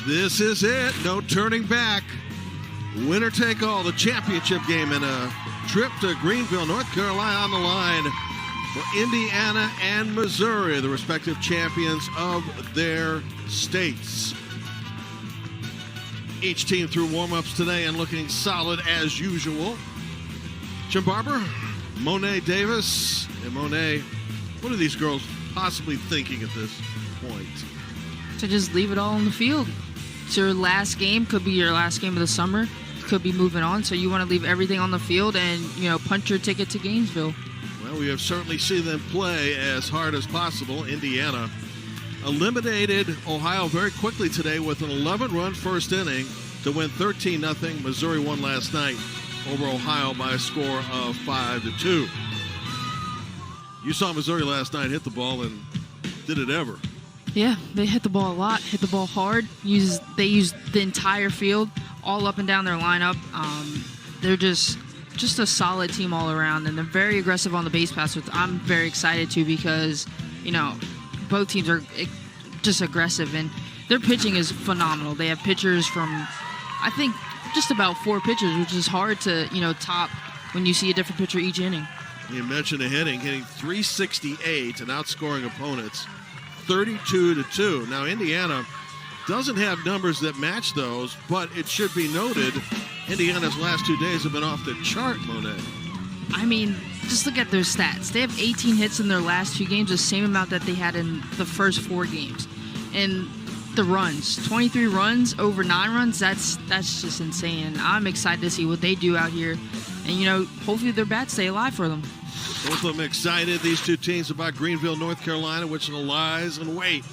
This is it. No turning back. Winner take all. The championship game and a trip to Greenville, North Carolina on the line for Indiana and Missouri, the respective champions of their states. Each team through warm-ups today and looking solid as usual. Jim Barber, Monet Davis, and Monet, what are these girls possibly thinking at this point? To just leave it all on the field. It's your last game, could be your last game of the summer, could be moving on, so you want to leave everything on the field and, punch your ticket to Gainesville. Well, we have certainly seen them play as hard as possible. Indiana eliminated Ohio very quickly today with an 11-run first inning to win 13-0. Missouri won last night over Ohio by a score of 5-2. You saw Missouri last night hit the ball, and did it ever? Yeah, they hit the ball a lot, hit the ball hard. They used the entire field, all up and down their lineup. They're just a solid team all around, and they're very aggressive on the base pass, which I'm very excited to because, both teams are just aggressive, and their pitching is phenomenal. They have pitchers from, I think, just about 4 pitchers, which is hard to, top when you see a different pitcher each inning. You mentioned the hitting 368 and outscoring opponents 32-2. Now, Indiana doesn't have numbers that match those, but it should be noted Indiana's last 2 days have been off the chart, Monet. I mean, just look at their stats. They have 18 hits in their last 2 games, the same amount that they had in the first 4 games. And the runs, 23 runs over 9 runs, that's just insane. I'm excited to see what they do out here. And, hopefully their bats stay alive for them. Both of them excited, these two teams, about Greenville, North Carolina, which lies in wait.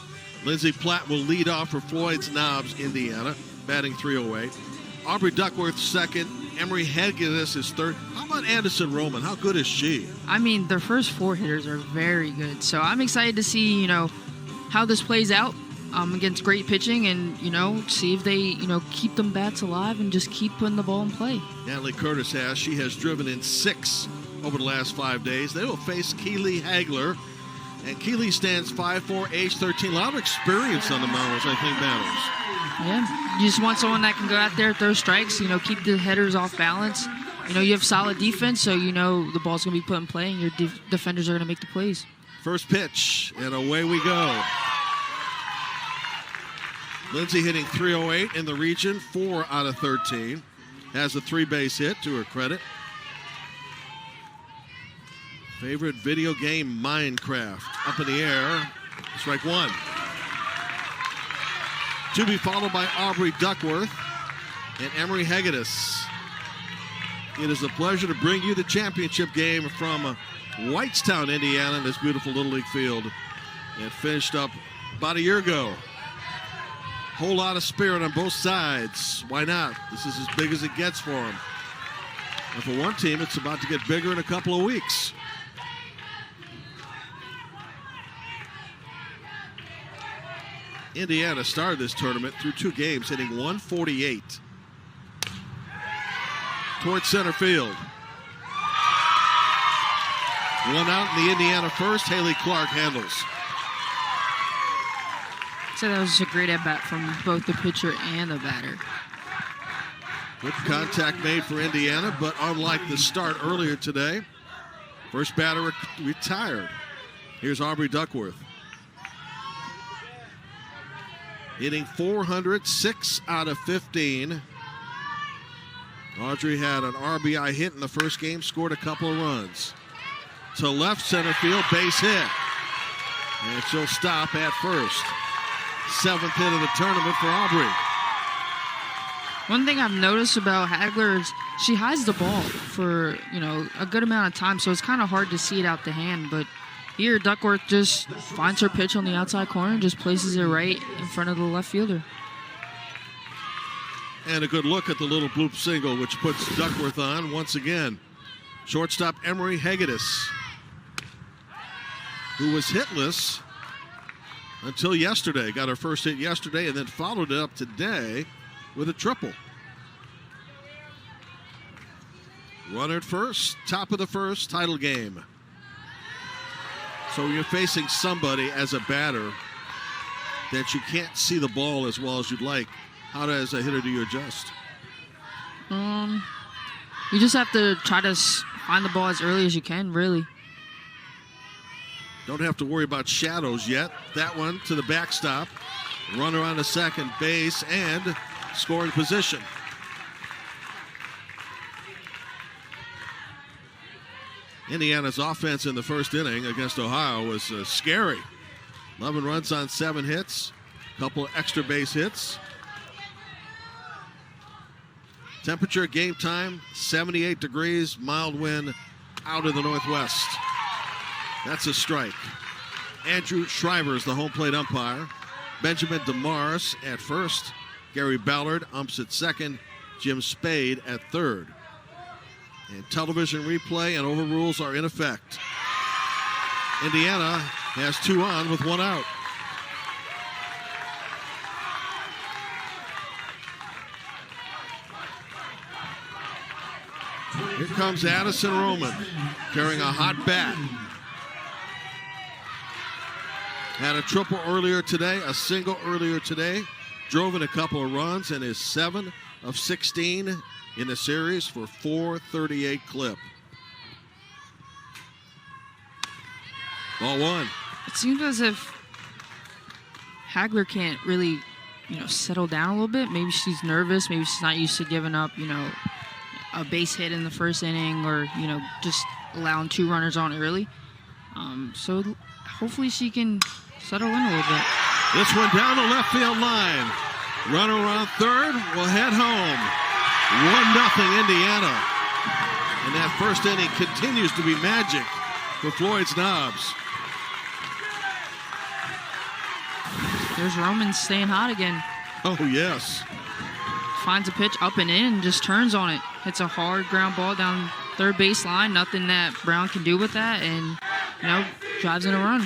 Lindsey Platt will lead off for Floyd's Knobs, Indiana, batting .308. Aubrey Duckworth second. Emory Hegedus is third. How about Anderson Roman? How good is she? I mean, their first 4 hitters are very good. So I'm excited to see, how this plays out against great pitching and, see if they, keep them bats alive and just keep putting the ball in play. Natalie Curtis has. She has driven in 6 over the last 5 days. They will face Keely Hagler. And Keely stands 5'4", age 13. A lot of experience on the mound, which I think matters. Yeah, you just want someone that can go out there, throw strikes, keep the headers off balance. You have solid defense, so the ball's going to be put in play, and your defenders are going to make the plays. First pitch, and away we go. Lindsey hitting .308 in the region, 4 out of 13. Has a 3-base hit to her credit. Favorite video game, Minecraft. Up in the air, strike 1. To be followed by Aubrey Duckworth and Emory Hegedus. It is a pleasure to bring you the championship game from Whitestown, Indiana, in this beautiful Little League field. It finished up about a year ago. Whole lot of spirit on both sides. Why not? This is as big as it gets for them. And for one team, it's about to get bigger in a couple of weeks. Indiana started this tournament through 2 games, hitting .148. Towards center field. 1 out in the Indiana first. Haley Clark handles. So that was a great at-bat from both the pitcher and the batter. Good contact made for Indiana, but unlike the start earlier today, first batter retired. Here's Aubrey Duckworth. Hitting .400, 6 out of 15. Audrey had an RBI hit in the first game, scored a couple of runs. To left center field, base hit. And she'll stop at first. 7th hit of the tournament for Aubrey. One thing I've noticed about Hagler is she hides the ball for, a good amount of time, so it's kind of hard to see it out the hand, but here, Duckworth just finds her pitch on the outside corner and just places it right in front of the left fielder. And a good look at the little bloop single, which puts Duckworth on once again. Shortstop Emory Hegedus, who was hitless until yesterday. Got her first hit yesterday and then followed it up today with a triple. Runner at first, top of the first, title game. So you're facing somebody as a batter that you can't see the ball as well as you'd like, how as a hitter do you adjust? You just have to try to find the ball as early as you can, really. Don't have to worry about shadows yet. That one to the backstop. Runner on the second base and scoring position. Indiana's offense in the first inning against Ohio was scary. 11 runs on 7 hits, a couple extra base hits. Temperature game time, 78 degrees, mild wind out of the northwest. That's a strike. Andrew Shriver is the home plate umpire. Benjamin DeMars at first. Gary Ballard umps at second. Jim Spade at third. And television replay and overrules are in effect. Indiana has 2 on with 1 out. Here comes Addison Roman carrying a hot bat. Had a triple earlier today, a single earlier today. Drove in a couple of runs and is 7 of 16 in the series for .438 clip. Ball 1. It seems as if Hagler can't really, settle down a little bit. Maybe she's nervous. Maybe she's not used to giving up, a base hit in the first inning or, just allowing 2 runners on early. So hopefully she can settle in a little bit. This one down the left field line. Runner on third will head home. 1-0 Indiana. And that first inning continues to be magic for Floyd's Knobs. There's Roman staying hot again. Oh, yes. Finds a pitch up and in, just turns on it. Hits a hard ground ball down third baseline. Nothing that Brown can do with that, and, drives in a run.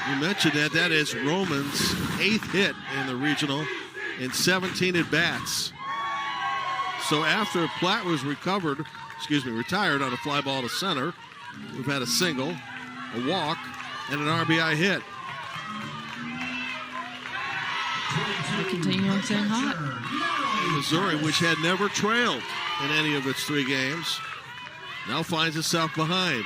You mentioned that. That is Roman's 8th hit in the regional in 17 at-bats. So after Platt was retired on a fly ball to center, we've had a single, a walk, and an RBI hit. Continuing staying hot. Missouri, which had never trailed in any of its 3 games, now finds itself behind.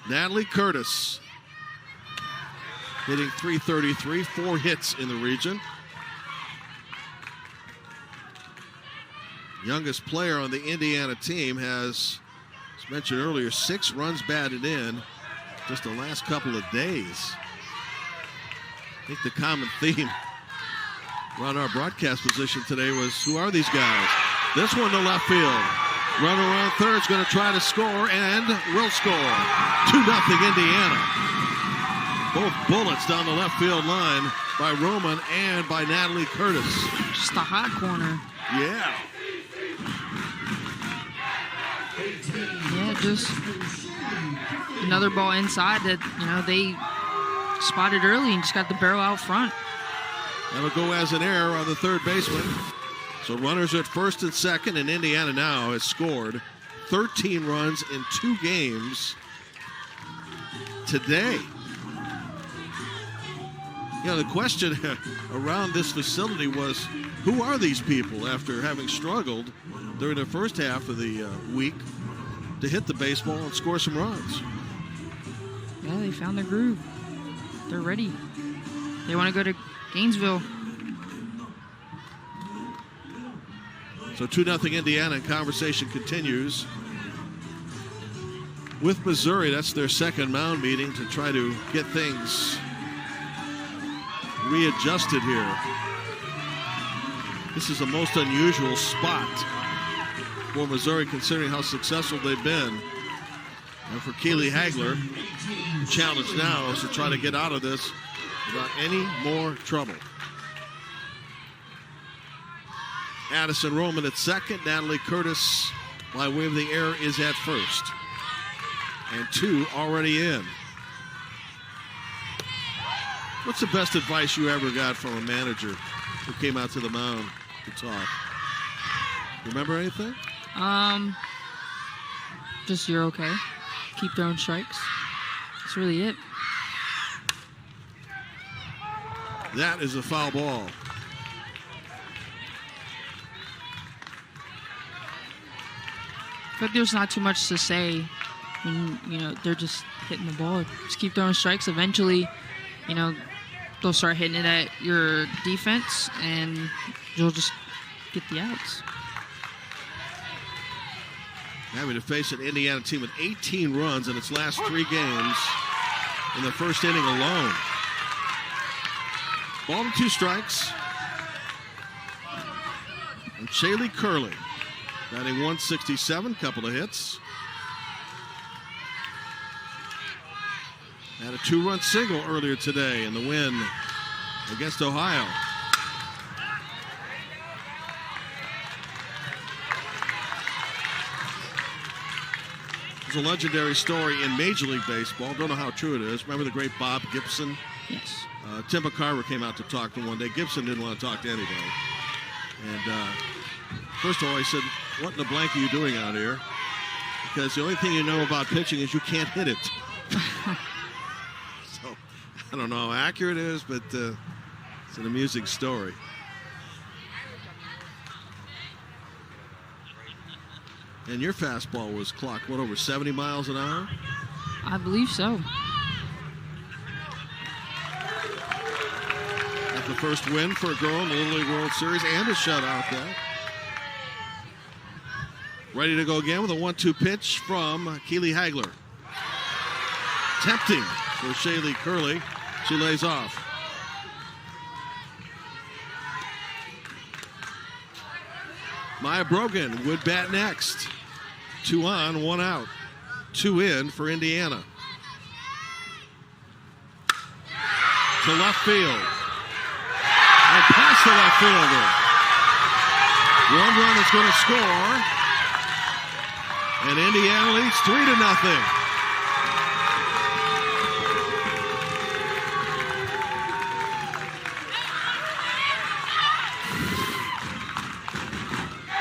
Natalie Curtis hitting .333, 4 hits in the region. Youngest player on the Indiana team has, as mentioned earlier, 6 runs batted in just the last couple of days. I think the common theme around our broadcast position today was, who are these guys? This one to left field. Runner on third is going to try to score and will score. 2-0 Indiana. Both bullets down the left field line by Roman and by Natalie Curtis. Just a hot corner. Yeah. Yeah, just another ball inside that, they spotted early and just got the barrel out front. That'll go as an error on the third baseman. So runners at first and second, and Indiana now has scored 13 runs in 2 games today. The question around this facility was, who are these people after having struggled during the first half of the week to hit the baseball and score some runs? Yeah, they found their groove. They're ready. They want to go to Gainesville. So 2-0 Indiana, and conversation continues with Missouri. That's their second mound meeting to try to get things readjusted here. This is a most unusual spot for Missouri considering how successful they've been. And for Keely Hagler, the challenge now is to try to get out of this without any more trouble. Addison Roman at second. Natalie Curtis, by way of the error, is at first. And 2 already in. What's the best advice you ever got from a manager who came out to the mound to talk? Remember anything? Just you're okay. Keep throwing strikes. That's really it. That is a foul ball. I feel like there's not too much to say when, they're just hitting the ball. Just keep throwing strikes. Eventually, they'll start hitting it at your defense, and you'll just get the outs. Having to face an Indiana team with 18 runs in its last 3 games in the first inning alone. Ball and 2 strikes. And Shaylee Curley, batting 167, couple of hits. Had a 2-run single earlier today in the win against Ohio. There's a legendary story in Major League Baseball. Don't know how true it is. Remember the great Bob Gibson? Yes. Tim McCarver came out to talk to him one day. Gibson didn't want to talk to anybody. And first of all, he said, "What in the blank are you doing out here?" Because the only thing you know about pitching is you can't hit it. So I don't know how accurate it is, but it's an amusing story. And your fastball was clocked, what, over 70 miles an hour? I believe so. That's the first win for a girl in the Little League World Series and a shutout there. Ready to go again with a 1-2 pitch from Keely Hagler. Tempting for Shaylee Curley. She lays off. Maya Brogan would bat next. 2 on, 1 out. 2 in for Indiana. To left field. And past the left fielder. 1 run is going to score. And Indiana leads 3-0.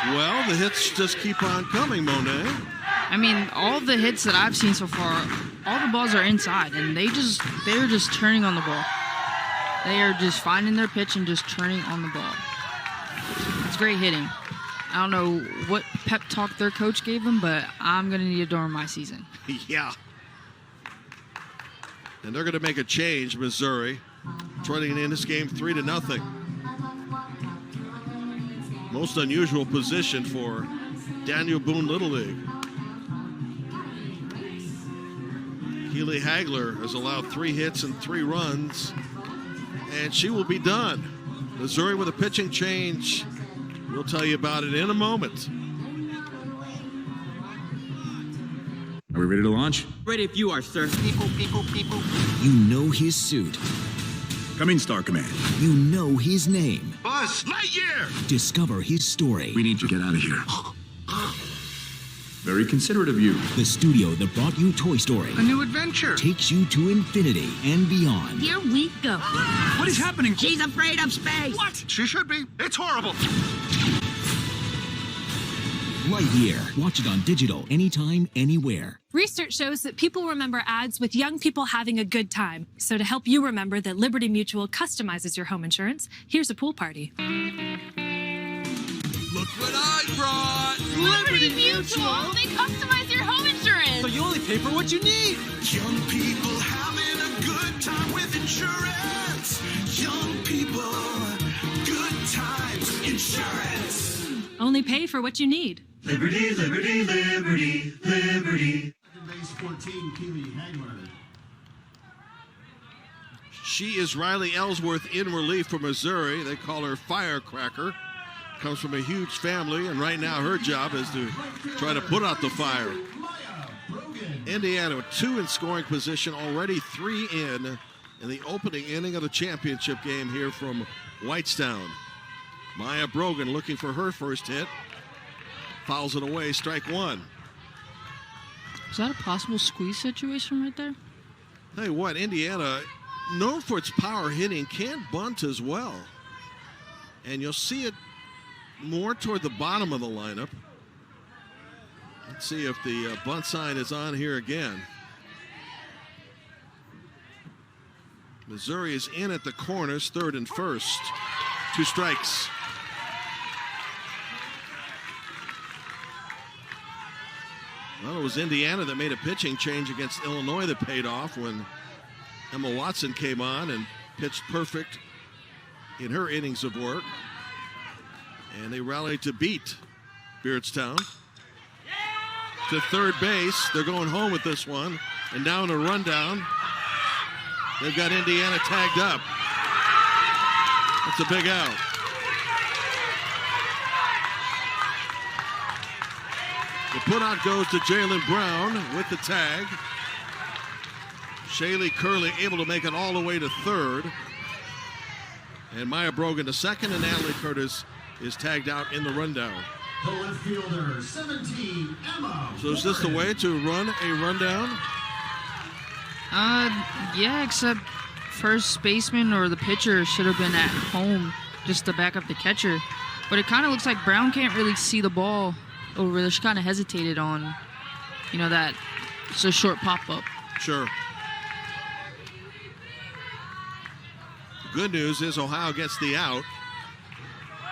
Well, the hits just keep on coming, Monet. I mean, all the hits that I've seen so far, all the balls are inside, and they're just turning on the ball. They are just finding their pitch and just turning on the ball. It's great hitting. I don't know what pep talk their coach gave them, but I'm going to need it during my season. Yeah. And they're going to make a change, Missouri, trailing in this game 3-0. Most unusual position for Daniel Boone Little League. Keely Hagler has allowed 3 hits and 3 runs, and she will be done. Missouri with a pitching change. We'll tell you about it in a moment. Are we ready to launch? Ready if you are, sir. People. You know his suit. Come in, Star Command. You know his name. Buzz Lightyear! Discover his story. We need to get out of here. Very considerate of you. The studio that brought you Toy Story A new adventure! takes you to infinity and beyond. Here we go. What is happening? She's afraid of space. What? She should be. It's horrible. Lightyear. Watch it on digital anytime, anywhere. Research shows that people remember ads with young people having a good time. So to help you remember that Liberty Mutual customizes your home insurance, here's a pool party. Look what I brought! Liberty Mutual. They customize your home insurance. So you only pay for what you need. Young people having a good time with insurance. Young people, good times, insurance. Only pay for what you need. Liberty, liberty, liberty, liberty. Base 14, Keely Hagler. She is Riley Ellsworth in relief for Missouri. They call her Firecracker. Comes from a huge family, and right now her job is to try to put out the fire. Indiana with 2 in scoring position, already 3 in the opening inning of the championship game here from Whitestown. Maya Brogan looking for her first hit. Fouls it away, strike 1. Is that a possible squeeze situation right there? Tell you what, Indiana, known for its power hitting, can bunt as well. And you'll see it more toward the bottom of the lineup. Let's see if the bunt sign is on here again. Missouri is in at the corners, third and first. 2 strikes. Well, it was Indiana that made a pitching change against Illinois that paid off when Emma Watson came on and pitched perfect in her innings of work. And they rallied to beat Beardstown. To third base. They're going home with this one. And now in a rundown, they've got Indiana tagged up. That's a big out. The putout goes to Jalen Brown with the tag. Shaylee Curley able to make it all the way to third. And Maya Brogan to second, and Natalie Curtis is tagged out in the rundown. The left fielder, 17, Emma. So is this the way to run a rundown? Yeah, except first baseman or the pitcher should have been at home just to back up the catcher. But it kind of looks like Brown can't really see the ball over there. She kind of hesitated on, that it's a short pop-up. Sure. The good news is Ohio gets the out.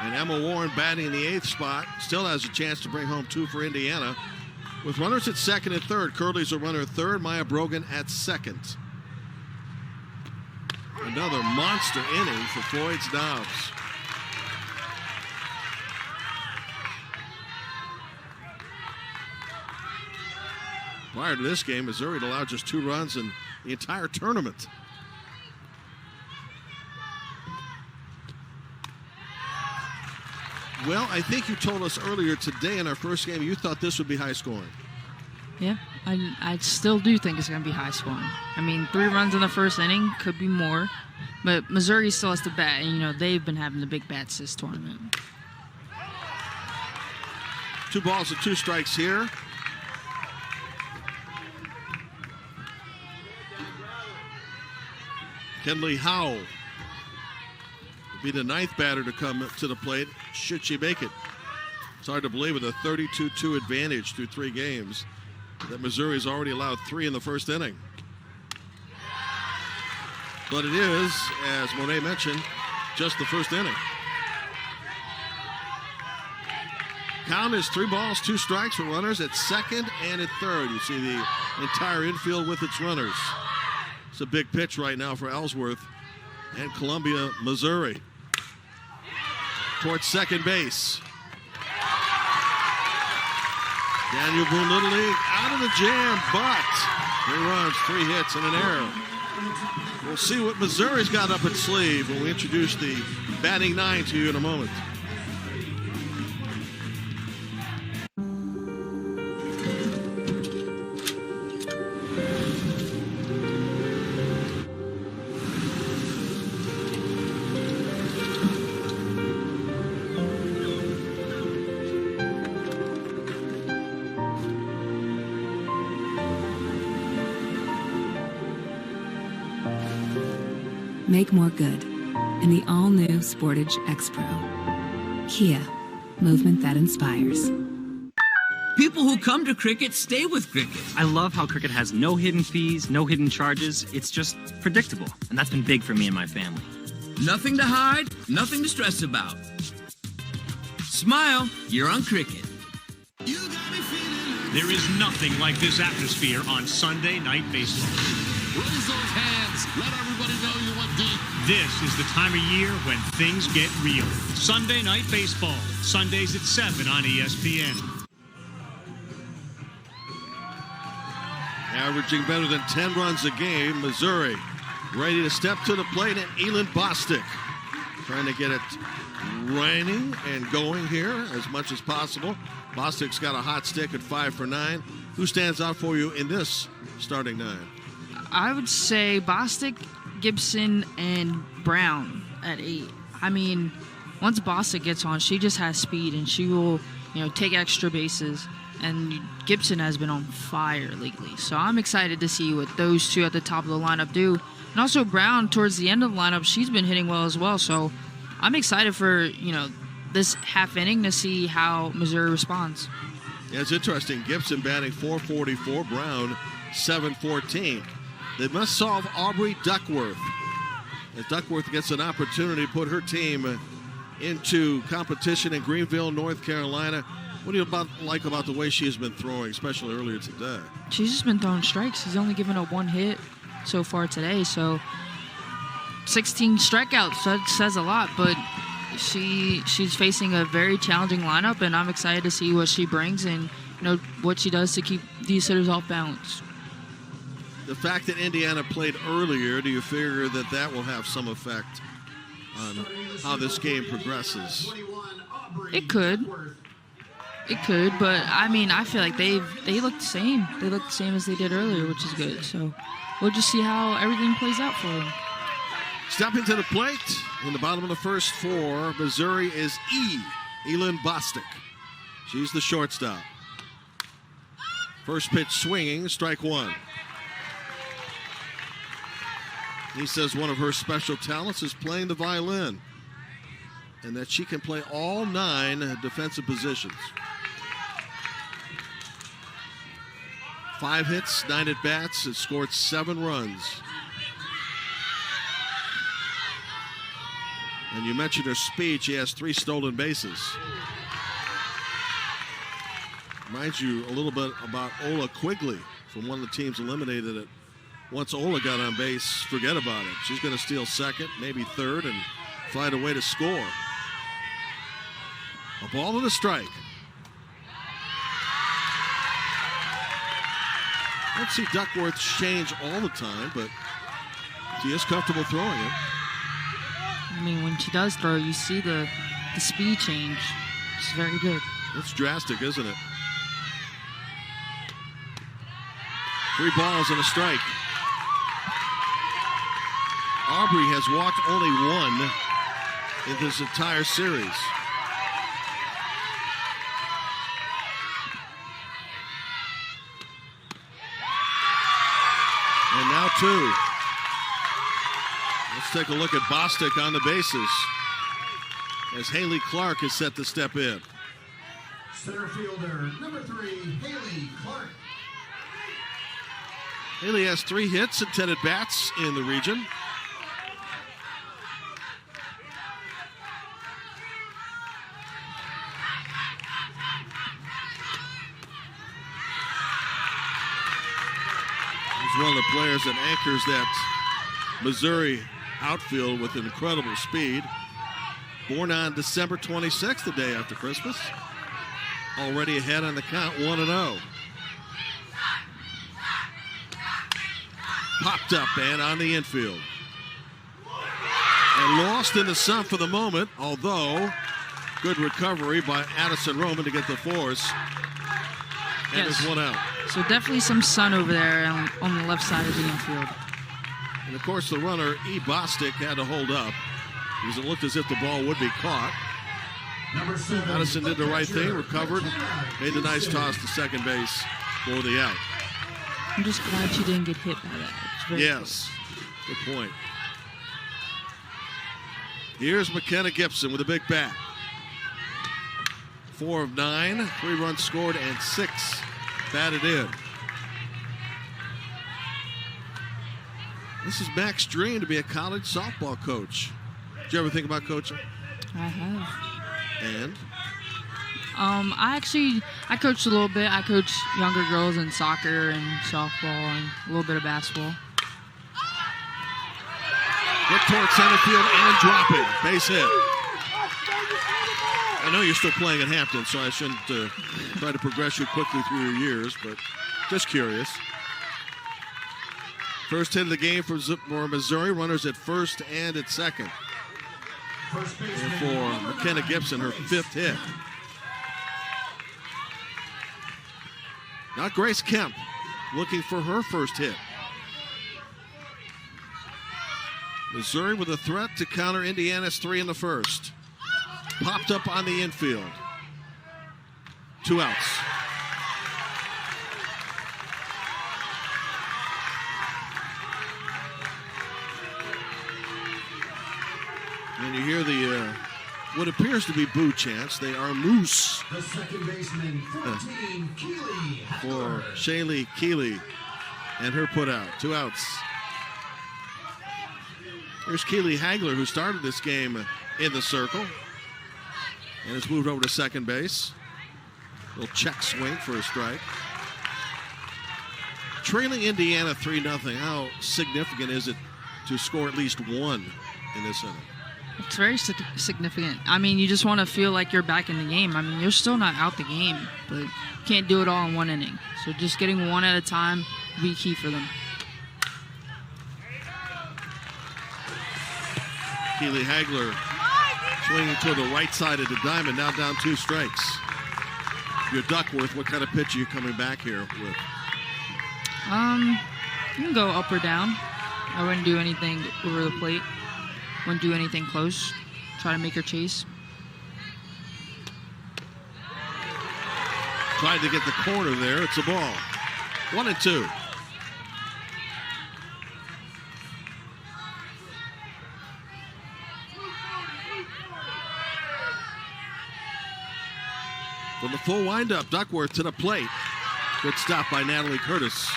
And Emma Warren batting in the 8th spot still has a chance to bring home 2 for Indiana. With runners at second and third, Curley's a runner at third, Maya Brogan at second. Another monster inning for Floyd Dobbs. Prior to this game, Missouri had allowed just 2 runs in the entire tournament. Well, I think you told us earlier today in our first game you thought this would be high scoring. Yeah, I still do think it's going to be high scoring. I mean, 3 runs in the first inning, could be more. But Missouri still has to bat, and, they've been having the big bats this tournament. 2 balls and 2 strikes here. Kenley Howell will be the 9th batter to come to the plate, should she make it. It's hard to believe with a 32-2 advantage through 3 games that Missouri's already allowed 3 in the first inning. But it is, as Monet mentioned, just the first inning. Count is 3 balls, 2 strikes for runners at second and at third. You see the entire infield with its runners. It's a big pitch right now for Ellsworth and Columbia, Missouri. Towards second base. Daniel Boone Little League out of the jam, but 3 runs, 3 hits, and an error. We'll see what Missouri's got up its sleeve when we introduce the batting 9 to you in a moment. Make more good in the all-new Sportage X-Pro. Kia, movement that inspires. People who come to cricket stay with cricket. I love how cricket has no hidden fees, no hidden charges. It's just predictable, and that's been big for me and my family. Nothing to hide, nothing to stress about. Smile, you're on cricket. There is nothing like this atmosphere on Sunday Night Baseball. Raise those hands. Let everybody know you went deep. This is the time of year when things get real. Sunday Night Baseball, Sundays at 7 on ESPN. Averaging better than 10 runs a game, Missouri ready to step to the plate, and Elin Bostic trying to get it raining and going here as much as possible. Bostic's got a hot stick at 5 for 9. Who stands out for you in this starting 9? I would say Bostic, Gibson, and Brown at 8. I mean, once Bostic gets on, she just has speed, and she will, take extra bases. And Gibson has been on fire lately. So I'm excited to see what those 2 at the top of the lineup do. And also Brown, towards the end of the lineup, she's been hitting well as well. So I'm excited for, this half inning to see how Missouri responds. Yeah, it's interesting. Gibson batting .444, Brown .714. They must solve Aubrey Duckworth. as Duckworth gets an opportunity to put her team into competition in Greenville, North Carolina. What do you like about the way she has been throwing, especially earlier today? She's just been throwing strikes. She's only given up one hit so far today, so 16 strikeouts, that says a lot, but she's facing a very challenging lineup, and I'm excited to see what she brings and what she does to keep these hitters off balance. The fact that Indiana played earlier, do you figure that will have some effect on how this game progresses? It could, but I mean, I feel like they look the same. They look the same as they did earlier, which is good. So we'll just see how everything plays out for them. Stepping to the plate in the bottom of the first for Missouri is Elin Bostic. She's the shortstop. First pitch swinging, strike one. He says one of her special talents is playing the violin, and that she can play all 9 defensive positions. 5 hits, 9 at-bats, has scored 7 runs. And you mentioned her speed. She has 3 stolen bases. Reminds you a little bit about Ola Quigley from one of the teams eliminated it. Once Ola got on base, forget about it. She's going to steal second, maybe third, and find a way to score. A ball and a strike. I don't see Duckworth change all the time, but she is comfortable throwing it. I mean, when she does throw, you see the speed change. It's very good. It's drastic, isn't it? 3 balls and a strike. Aubrey has walked only 1 in this entire series. And now 2. Let's take a look at Bostic on the bases as Haley Clark is set to step in. Center fielder, number 3, Haley Clark. Haley has 3 hits and 10 at-bats in the region. He's one of the players that anchors that Missouri outfield with incredible speed. Born on December 26th, the day after Christmas. Already ahead on the count, 1-0. Popped up and on the infield. And lost in the sun for the moment, although good recovery by Addison Roman to get the force. And Yes. there's 1 out. So definitely some sun over there on the left side of the infield. And of course, the runner, E. Bostic, had to hold up because it looked as if the ball would be caught. Number 7, Addison did the right thing, recovered, made the nice toss to second base for the out. I'm just glad she didn't get hit by that. It's very Yes, good point. Here's McKenna Gibson with a big bat. 4 of 9, 3 runs scored, and 6 batted in. This is Mac's dream to be a college softball coach. Did you ever think about coaching? I have. And? I coached a little bit. I coach younger girls in soccer and softball and a little bit of basketball. Hit towards center field and dropping. Base hit. I know you're still playing at Hampton, so I shouldn't try to progress you quickly through your years, but just curious. First hit of the game for Missouri. Runners at first and at second. And for McKenna Gibson, her 5th hit. Now Grace Kemp looking for her first hit. Missouri with a threat to counter Indiana's 3 in the first. Popped up on the infield. 2 outs. And you hear the what appears to be boo chants. They are moose. The second baseman, 14, Keeley. For Shaylee Keeley and her put out. 2 outs. Here's Keely Hagler, who started this game in the circle and has moved over to second base. Little check swing for a strike. Trailing Indiana 3-0. How significant is it to score at least one in this inning? It's very significant. I mean, you just want to feel like you're back in the game. I mean, you're still not out the game, but you can't do it all in one inning. So just getting one at a time will be key for them. Keely Hagler swinging toward the right side of the diamond, now down 2 strikes. You're Duckworth. What kind of pitch are you coming back here with? You can go up or down. I wouldn't do anything over the plate. Wouldn't do anything close. Try to make her chase. Tried to get the corner there. It's a ball. 1-2. From the full windup, Duckworth to the plate. Good stop by Natalie Curtis.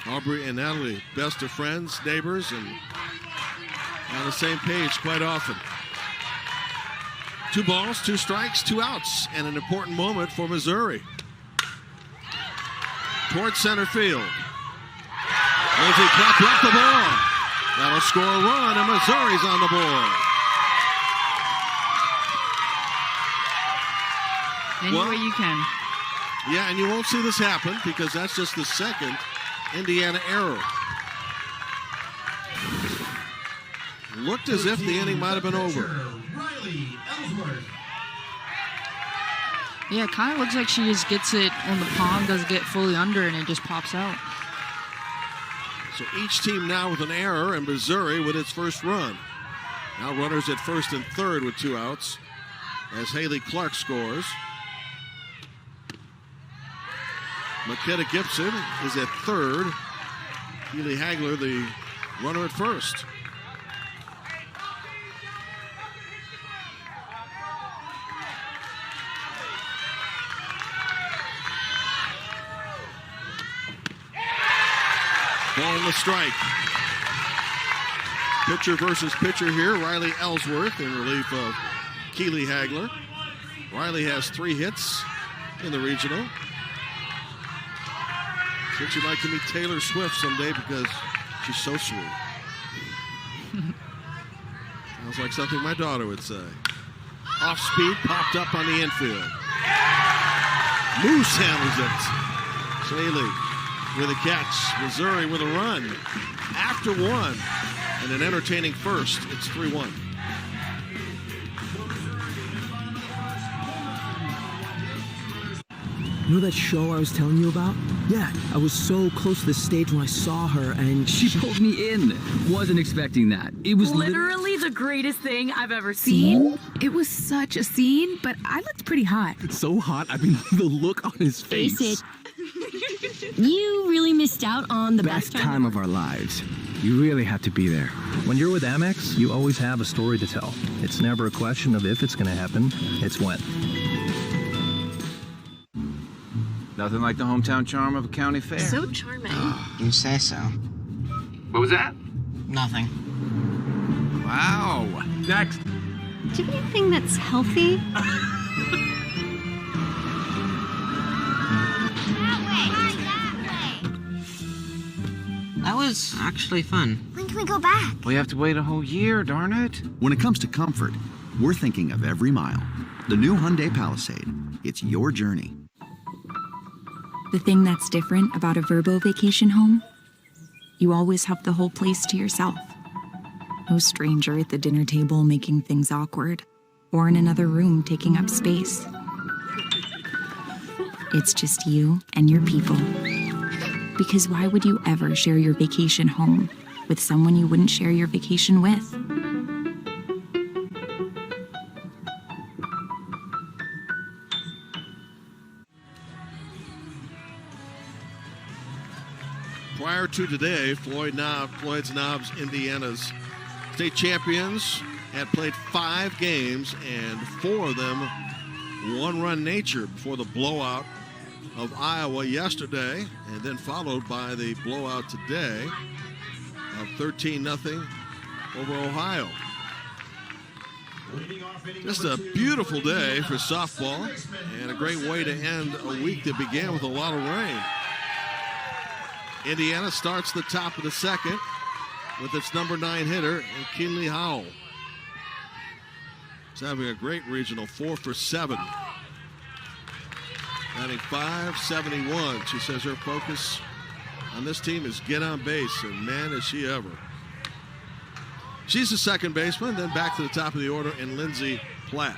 Aubrey and Natalie, best of friends, neighbors, and on the same page quite often. 2 balls, 2 strikes, 2 outs, and an important moment for Missouri. Towards center field. Lindsey Klepp left the ball. That'll score a run, and Missouri's on the board. Any way you can. Yeah, and you won't see this happen because that's just the second Indiana error. Looked as if the inning might have been over. Riley Ellsworth. Yeah, it kind of looks like she just gets it on the palm, doesn't get fully under, and it just pops out. So each team now with an error, and Missouri with its first run. Now runners at first and third with 2 outs as Haley Clark scores. McKenna Gibson is at third. Keely Hagler, the runner at first. Ball on the strike. Pitcher versus pitcher here. Riley Ellsworth in relief of Keely Hagler. Riley has 3 hits in the regional. Said she'd like to meet Taylor Swift someday because she's so sweet. Sounds like something my daughter would say. Off speed, popped up on the infield. Moose handles it. Shaley with a catch. Missouri with a run. After 1 and an entertaining first, it's 3-1. You know that show I was telling you about? Yeah, I was so close to the stage when I saw her and She pulled me in. Wasn't expecting that. It was literally the greatest thing I've ever seen. It was such a scene, but I looked pretty hot. so hot. I mean, the look on his face. Face it. You really missed out on the best time of our lives. You really had to be there. When you're with Amex, you always have a story to tell. It's never a question of if it's going to happen, it's when. Nothing like the hometown charm of a county fair. So charming. You say so. What was that? Nothing. Wow. Next. Do you have anything that's healthy? That was actually fun. When can we go back? We have to wait a whole year, darn it. When it comes to comfort, we're thinking of every mile. The new Hyundai Palisade. It's your journey. The thing that's different about a Vrbo vacation home, you always have the whole place to yourself. No stranger at the dinner table making things awkward, or in another room taking up space. It's just you and your people. Because why would you ever share your vacation home with someone you wouldn't share your vacation with? Prior to today, Floyd's Knobs, Indiana's state champions, had played 5 games, and 4 of them one-run nature before the blowout of Iowa yesterday, and then followed by the blowout today of 13-0 over Ohio. Just a beautiful day for softball and a great way to end a week that began with a lot of rain. Indiana starts the top of the second with its number 9 hitter, Kinley Howell. He's having a great regional, 4 for 7. Batting .571. She says her focus on this team is get on base, and man, is she ever. She's the second baseman, then back to the top of the order, and Lindsey Platt.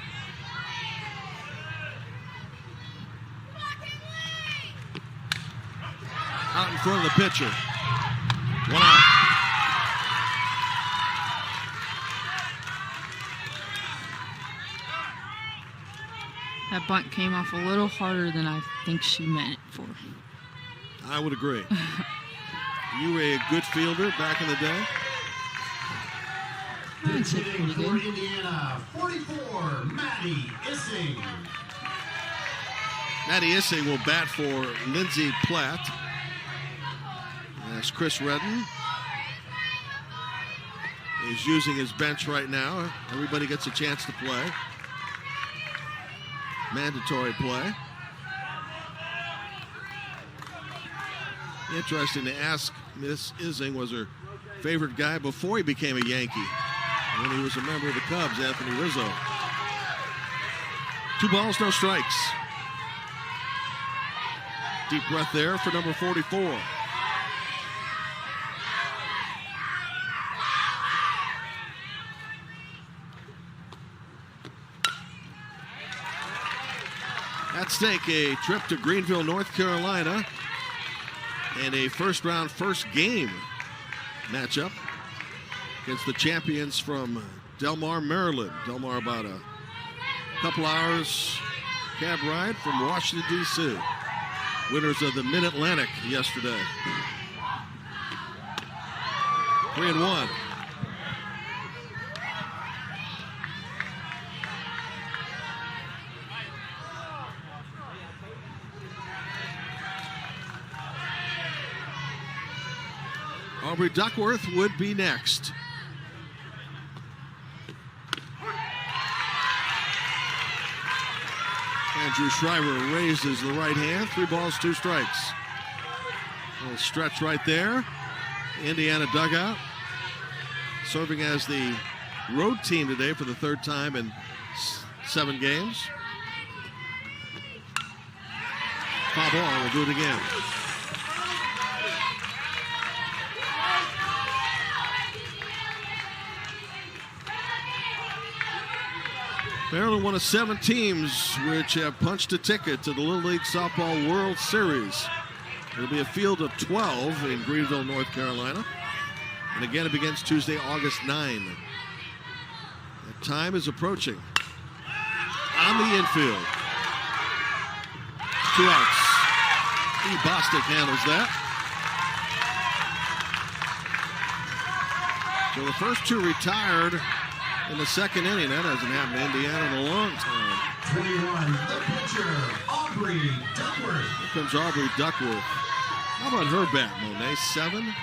Out in front of the pitcher. 1 out. That bunt came off a little harder than I think she meant it for. I would agree. You were a good fielder back in the day. That's pretty For good. Indiana, 44, Maddie Issing. Maddie Issing will bat for Lindsey Platt. As Chris Redden is using his bench right now. Everybody gets a chance to play. Mandatory play. Interesting to ask, Miss Issing was her favorite guy before he became a Yankee. When he was a member of the Cubs, Anthony Rizzo. 2 balls, no strikes. Deep breath there for number 44. At stake, a trip to Greenville, North Carolina, and a first-round, first-game matchup against the champions from Delmar, Maryland. Delmar about a couple hours cab ride from Washington, D.C. Winners of the Mid-Atlantic yesterday. 3-1. Aubrey Duckworth would be next. Andrew Shriver raises the right hand. 3 balls, 2 strikes. A little stretch right there. Indiana dugout. Serving as the road team today for the 3rd time in 7 games. Foul ball, we'll do it again. Maryland, one of 7 teams which have punched a ticket to the Little League Softball World Series. It'll be a field of 12 in Greenville, North Carolina. And again, it begins Tuesday, August 9. The time is approaching. On the infield. 2 outs. E. Bostic handles that. So the first 2 retired in the 2nd inning. That hasn't happened to Indiana in a long time. 21, the pitcher, Aubrey Duckworth. Here comes Aubrey Duckworth. How about her bat, Monet? 7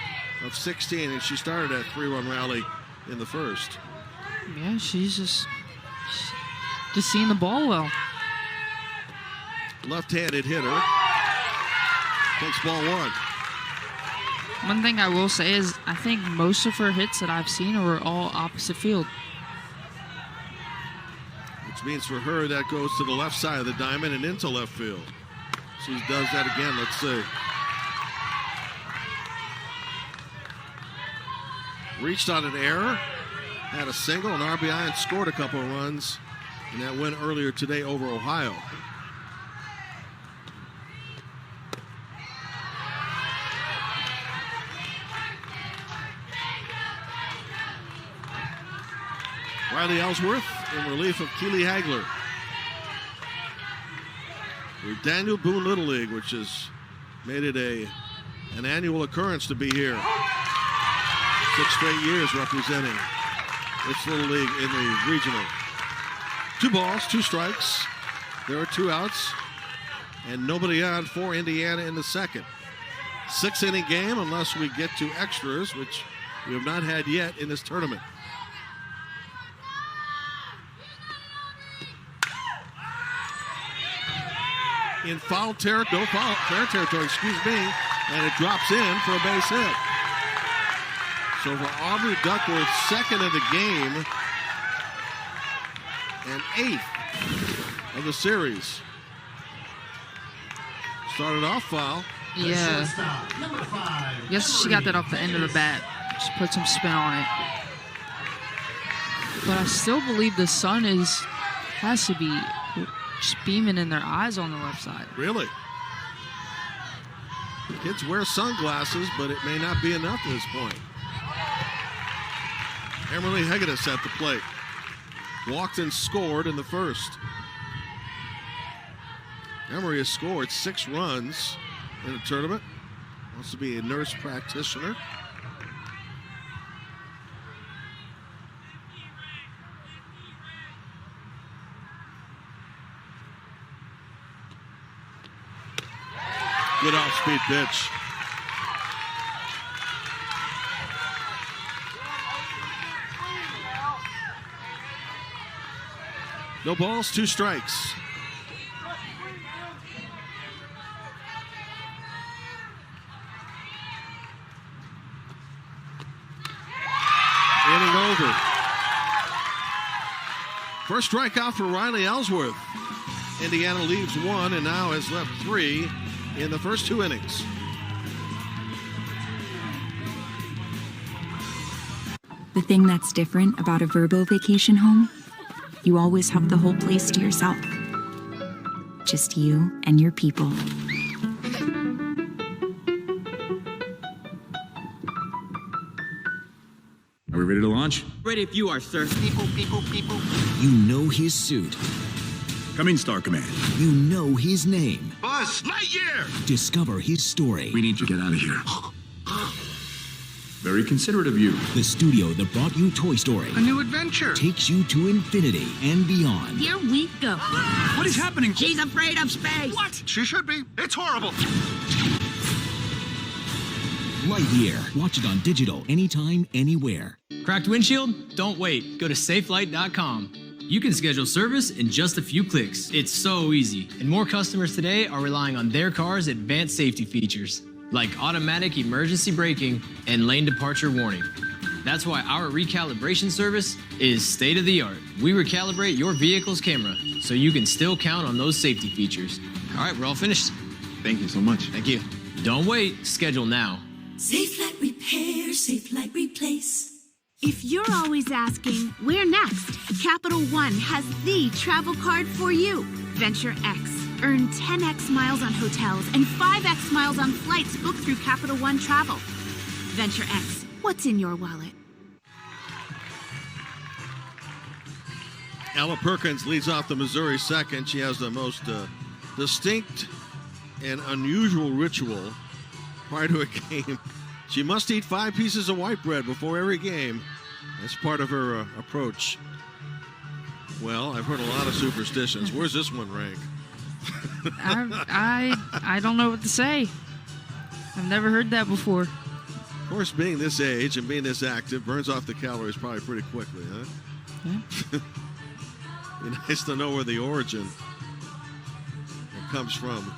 of 16, and she started that 3-run rally in the 1st. Yeah, she's just seeing the ball well. Left-handed hitter. Takes ball 1. One thing I will say is I think most of her hits that I've seen were all opposite field. Which means for her that goes to the left side of the diamond and into left field. She does that again. Let's see. Reached on an error, had a single, an RBI, and scored a couple of runs in that win earlier today over Ohio. Riley Ellsworth in relief of Keely Hagler. The Daniel Boone Little League, which has made it an annual occurrence to be here. 6 straight years representing its Little League in the regional. 2 balls, 2 strikes. There are 2 outs. and nobody on for Indiana in the second. 6-inning game unless we get to extras, which we have not had yet in this tournament. In foul territory, fair territory, excuse me, and it drops in for a base hit. So for Aubrey Duckworth, second of the game and 8th of the series. Started off foul. Yeah. I guess she got that off the end of the bat. Just put some spin on it. But I still believe the sun has to be just beaming in their eyes on the left side. Really? Kids wear sunglasses, but it may not be enough at this point. Emily Hegedus at the plate. Walked and scored in the first. Emery has scored 6 runs in the tournament. Wants to be a nurse practitioner. Good off-speed pitch. No balls, 2 strikes. Inning over. First strikeout for Riley Ellsworth. Indiana leaves 1 and now has left 3 in the first 2 innings. The thing that's different about a Verbo vacation home, you always have the whole place to yourself. Just you and your people. Are we ready to launch? Ready if you are, sir. People. You know his suit. Come in, Star Command. You know his name. Buzz Lightyear! Discover his story. We need to get out of here. Very considerate of you. The studio that brought you Toy Story A new adventure! takes you to infinity and beyond. Here we go. What is happening? She's afraid of space. What? She should be. It's horrible. Lightyear. Watch it on digital anytime, anywhere. Cracked windshield? Don't wait. Go to safelight.com. You can schedule service in just a few clicks. It's so easy. And more customers today are relying on their car's advanced safety features, like automatic emergency braking and lane departure warning. That's why our recalibration service is state of the art. We recalibrate your vehicle's camera so you can still count on those safety features. All right, we're all finished. Thank you so much. Thank you. Don't wait. Schedule now. Safe Light Repair, Safe Light Replace. If you're always asking, where next? Capital One has the travel card for you. Venture X. Earn 10x miles on hotels and 5x miles on flights booked through Capital One Travel. Venture X. What's in your wallet? Ella Perkins leads off the Missouri second. She has the most distinct and unusual ritual prior to a game. She must eat 5 pieces of white bread before every game. That's part of her approach. Well, I've heard a lot of superstitions. Where's this one rank? I don't know what to say. I've never heard that before. Of course, being this age and being this active burns off the calories probably pretty quickly, huh? Yeah. Be nice to know where the origin comes from.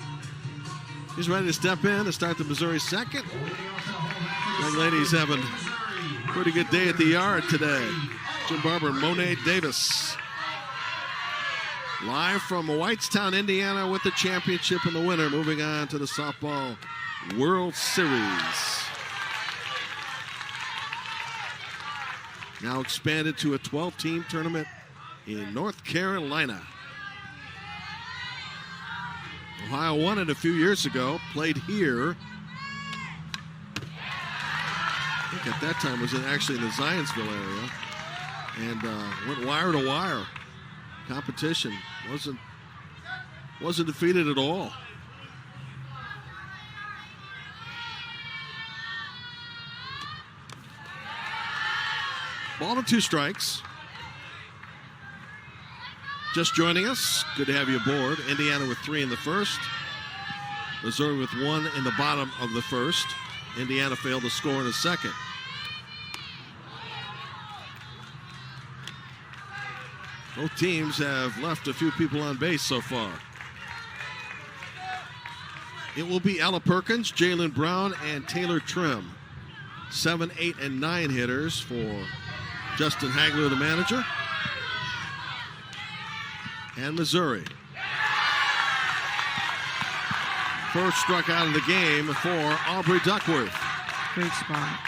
He's ready to step in to start the Missouri second. Young lady's having a pretty good day at the yard today. Jim Barber and Monet Davis. Live from Whitestown, Indiana with the championship and the winner. Moving on to the Softball World Series. Now expanded to a 12-team tournament in North Carolina. Ohio won it a few years ago, played here. I think at that time was actually in the Zionsville area. And went wire to wire. Competition wasn't defeated at all. Ball to 2 strikes. Just joining us, good to have you aboard. Indiana with 3 in the first, Missouri with one in the bottom of the first. Indiana failed to score in the second. Both teams have left a few people on base so far. It will be Ella Perkins, Jalen Brown, and Taylor Trim. 7, 8, and 9 hitters for Justin Hagler, the manager. And Missouri. First struck out of the game for Aubrey Duckworth. Great spot.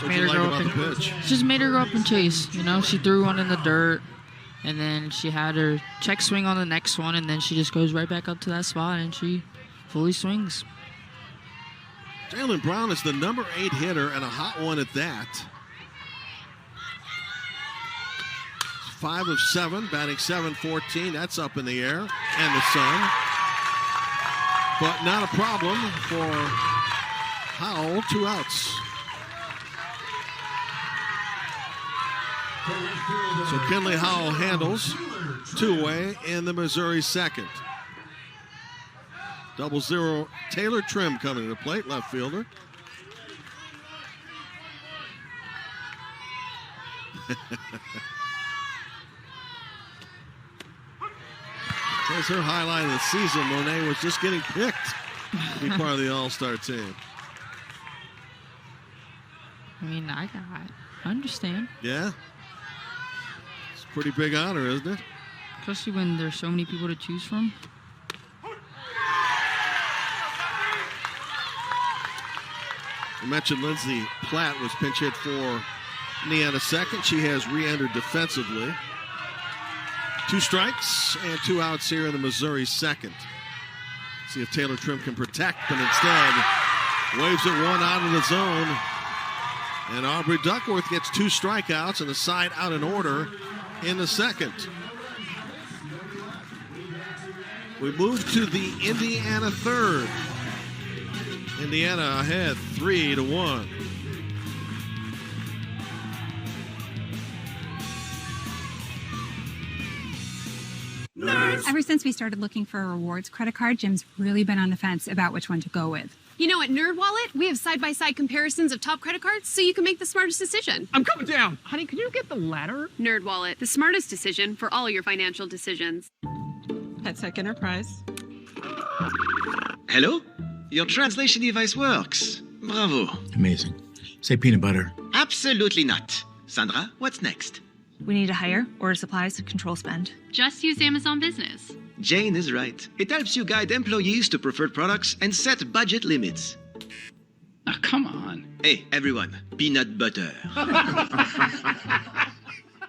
What'd you like about the pitch? Just made her go up and chase. You know, she threw one in the dirt, and then she had her check swing on the next one, and then she just goes right back up to that spot, and she fully swings. Jalen Brown is the number 8 hitter, and a hot one at that. 5 of 7, batting .714. That's up in the air, and the sun. But not a problem for Howell. 2 outs. So Kenley Howell handles 2-way in the Missouri second. 0-0. Taylor Trim coming to the plate, left fielder. Says her highlight of the season, Monet was just getting picked to be part of the All-Star team. I mean, I understand. Yeah? It's a pretty big honor, isn't it? Especially when there's so many people to choose from. I mentioned Lindsey Platt was pinch hit for Indiana second. She has re-entered defensively. 2 strikes and 2 outs here in the Missouri second. See if Taylor Trim can protect, but instead waves it one out of the zone. And Aubrey Duckworth gets 2 strikeouts and a side out in order in the second. We move to the Indiana third. Indiana ahead 3-1. Ever since we started looking for a rewards credit card, Jim's really been on the fence about which one to go with. You know, at NerdWallet, we have side-by-side comparisons of top credit cards so you can make the smartest decision. I'm coming down. Honey, can you get the ladder? NerdWallet, the smartest decision for all your financial decisions. Headset Enterprise. Hello? Your translation device works. Bravo. Amazing. Say peanut butter. Absolutely not. Sandra, what's next? We need to hire, order supplies, control spend. Just use Amazon Business. Jane is right. It helps you guide employees to preferred products and set budget limits. Oh, come on. Hey, everyone, peanut butter.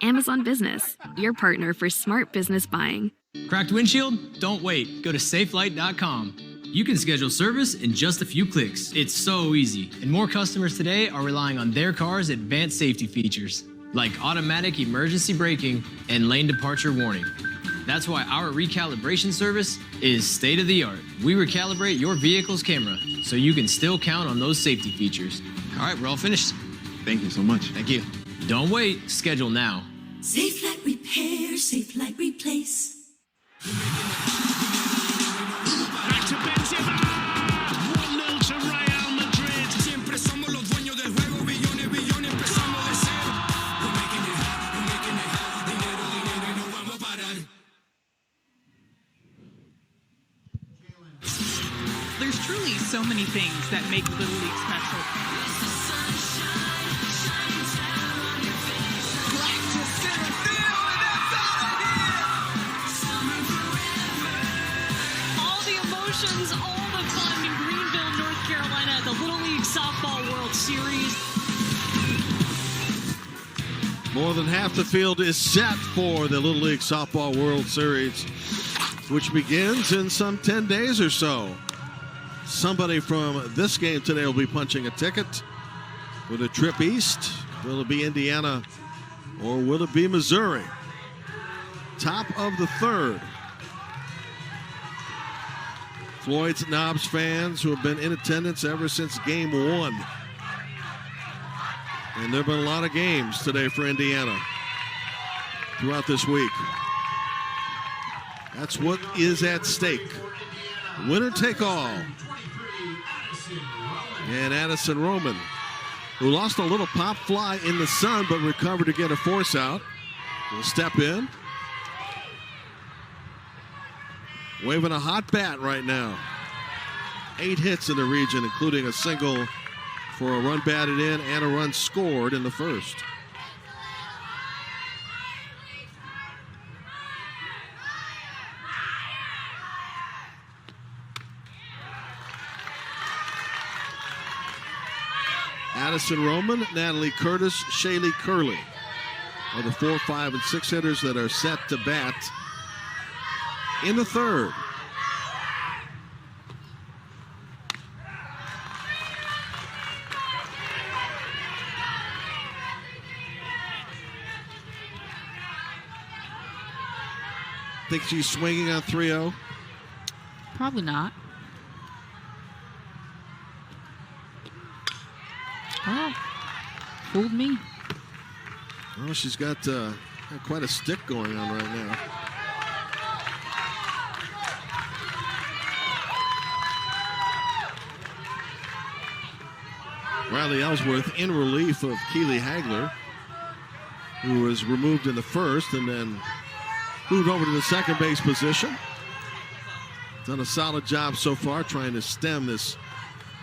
Amazon Business, your partner for smart business buying. Cracked windshield? Don't wait. Go to safelight.com. You can schedule service in just a few clicks. It's so easy. And more customers today are relying on their car's advanced safety features, like automatic emergency braking and lane departure warning. That's why our recalibration service is state-of-the-art. We recalibrate your vehicle's camera so you can still count on those safety features. All right, we're all finished. Thank you so much. Thank you. Don't wait. Schedule now. Safe Light Repair, Safe Light Replace. Back to Benzema. 1-0 to Real Madrid. Siempre somos los dueños del juego. Billones, billones, empezamos de cero. We're making it hot, we're making it hot. Dinero, dinero, y no vamos a parar. There's truly so many things that make Little League special. All the emotions, all the fun in Greenville, North Carolina at the Little League Softball World Series. More than half the field is set for the Little League Softball World Series, which begins in some 10 days or so. Somebody from this game today will be punching a ticket with a trip east. Will it be Indiana or will it be Missouri? Top of the third. Floyd's Knobs fans who have been in attendance ever since game 1. And there have been a lot of games today for Indiana throughout this week. That's what is at stake. Winner take all. And Addison Roman, who lost a little pop fly in the sun but recovered to get a force out, will step in. Waving a hot bat right now. 8 hits in the region, including a single for a run batted in and a run scored in the first. Addison Roman, Natalie Curtis, Shaylee Curley are the 4, 5, and 6 hitters that are set to bat in the third. Think she's swinging on 3-0? Probably not. Oh, fooled me. Well, she's got quite a stick going on right now. Riley Ellsworth in relief of Keely Hagler, who was removed in the first and then moved over to the second base position. Done a solid job so far trying to stem this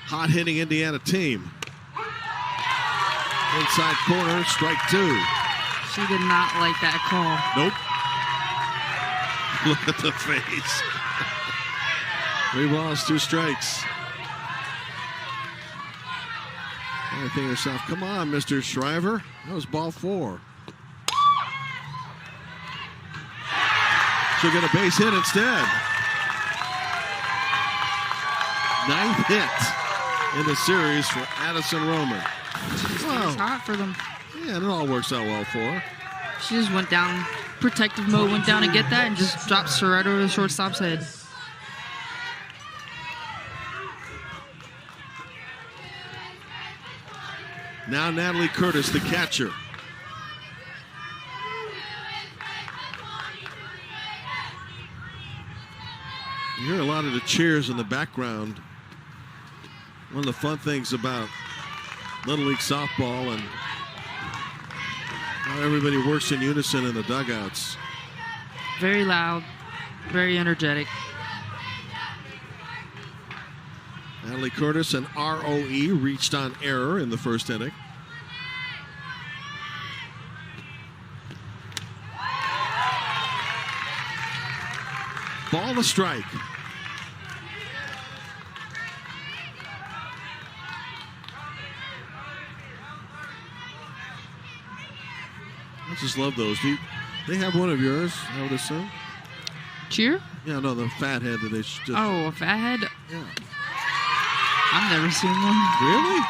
hot-hitting Indiana team. Inside corner, strike 2. She did not like that call. Nope. Look at the face. 3 balls, 2 strikes. I think herself, come on, Mr. Shriver. That was ball 4. She'll get a base hit instead. 9th hit in the series for Addison Roman. It's hot for them. Yeah, and it all works out well for her. She just went down, protective mode, went down to get that, and just drops her right over the shortstop's head. Now Natalie Curtis, the catcher. You hear a lot of the cheers in the background. One of the fun things about Little League softball and how everybody works in unison in the dugouts. Very loud, very energetic. Natalie Curtis and ROE reached on error in the first inning. Ball to strike. I just love those. They have one of yours, I would assume. Cheer? Yeah, no, the fat head that they just. Oh, a fat head? Yeah. I've never seen one. Really?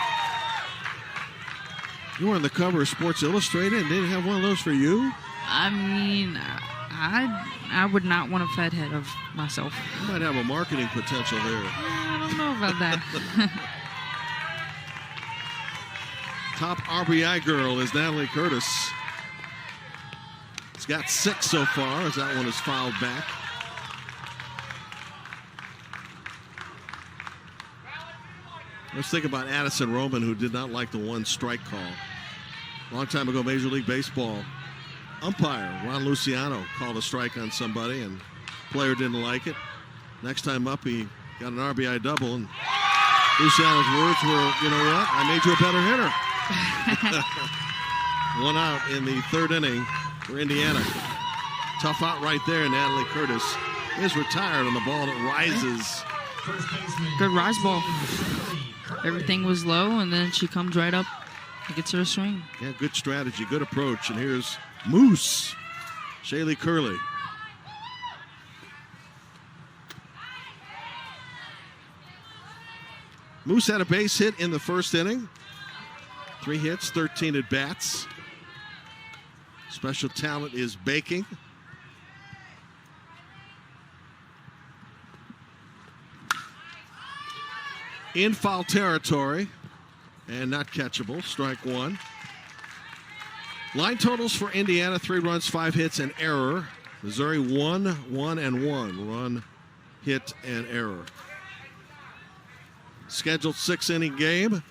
You were on the cover of Sports Illustrated and they didn't have one of those for you? I mean, I would not want a fat head of myself. You might have a marketing potential there. I don't know about that. Top RBI girl is Natalie Curtis. It's got 6 so far as that one is fouled back. Let's think about Addison Roman, who did not like the 1 strike call. A long time ago, Major League Baseball umpire Ron Luciano called a strike on somebody and the player didn't like it. Next time up, he got an RBI double, and Luciano's words were, you know what, I made you a better hitter. 1 out in the 3rd inning for Indiana. Tough out right there. Natalie Curtis is retired on the ball that rises. Good rise ball. Everything was low, and then she comes right up and gets her a swing. Yeah, good strategy, good approach. And here's Moose, Shaylee Curley. Moose had a base hit in the first inning. 3 hits, 13 at bats. Special talent is baking. In foul territory and not catchable. Strike 1. Line totals for Indiana: 3 runs, 5 hits, and error. Missouri 1-1-1. Run, hit, and error. Scheduled 6-inning game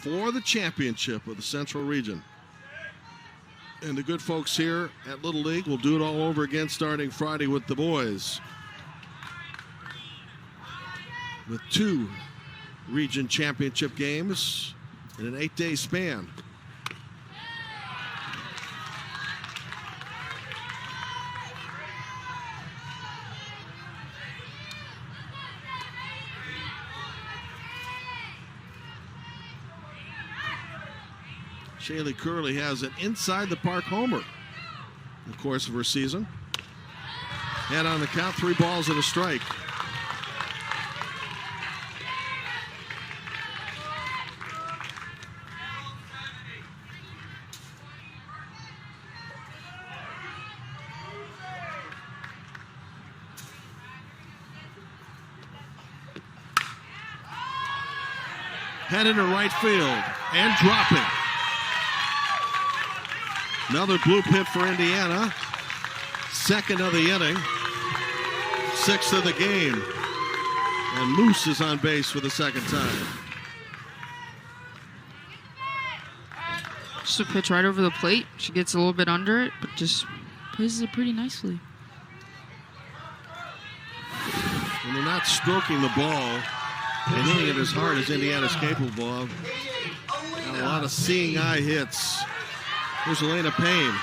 for the championship of the Central Region. And the good folks here at Little League will do it all over again starting Friday with the boys. With 2 region championship games in an 8-day span. Shaylee Curley has an inside the park homer in the course of her season. And on the count, 3 balls and a strike. Headed to right field and dropping. Another bloop hit for Indiana. 2nd of the inning. 6th of the game. And Moose is on base for the 2nd time. Just a pitch right over the plate. She gets a little bit under it, but just places it pretty nicely. When they're not stroking the ball and hitting it as hard as Indiana's capable of. And a lot of seeing eye hits. Here's Elena Payne.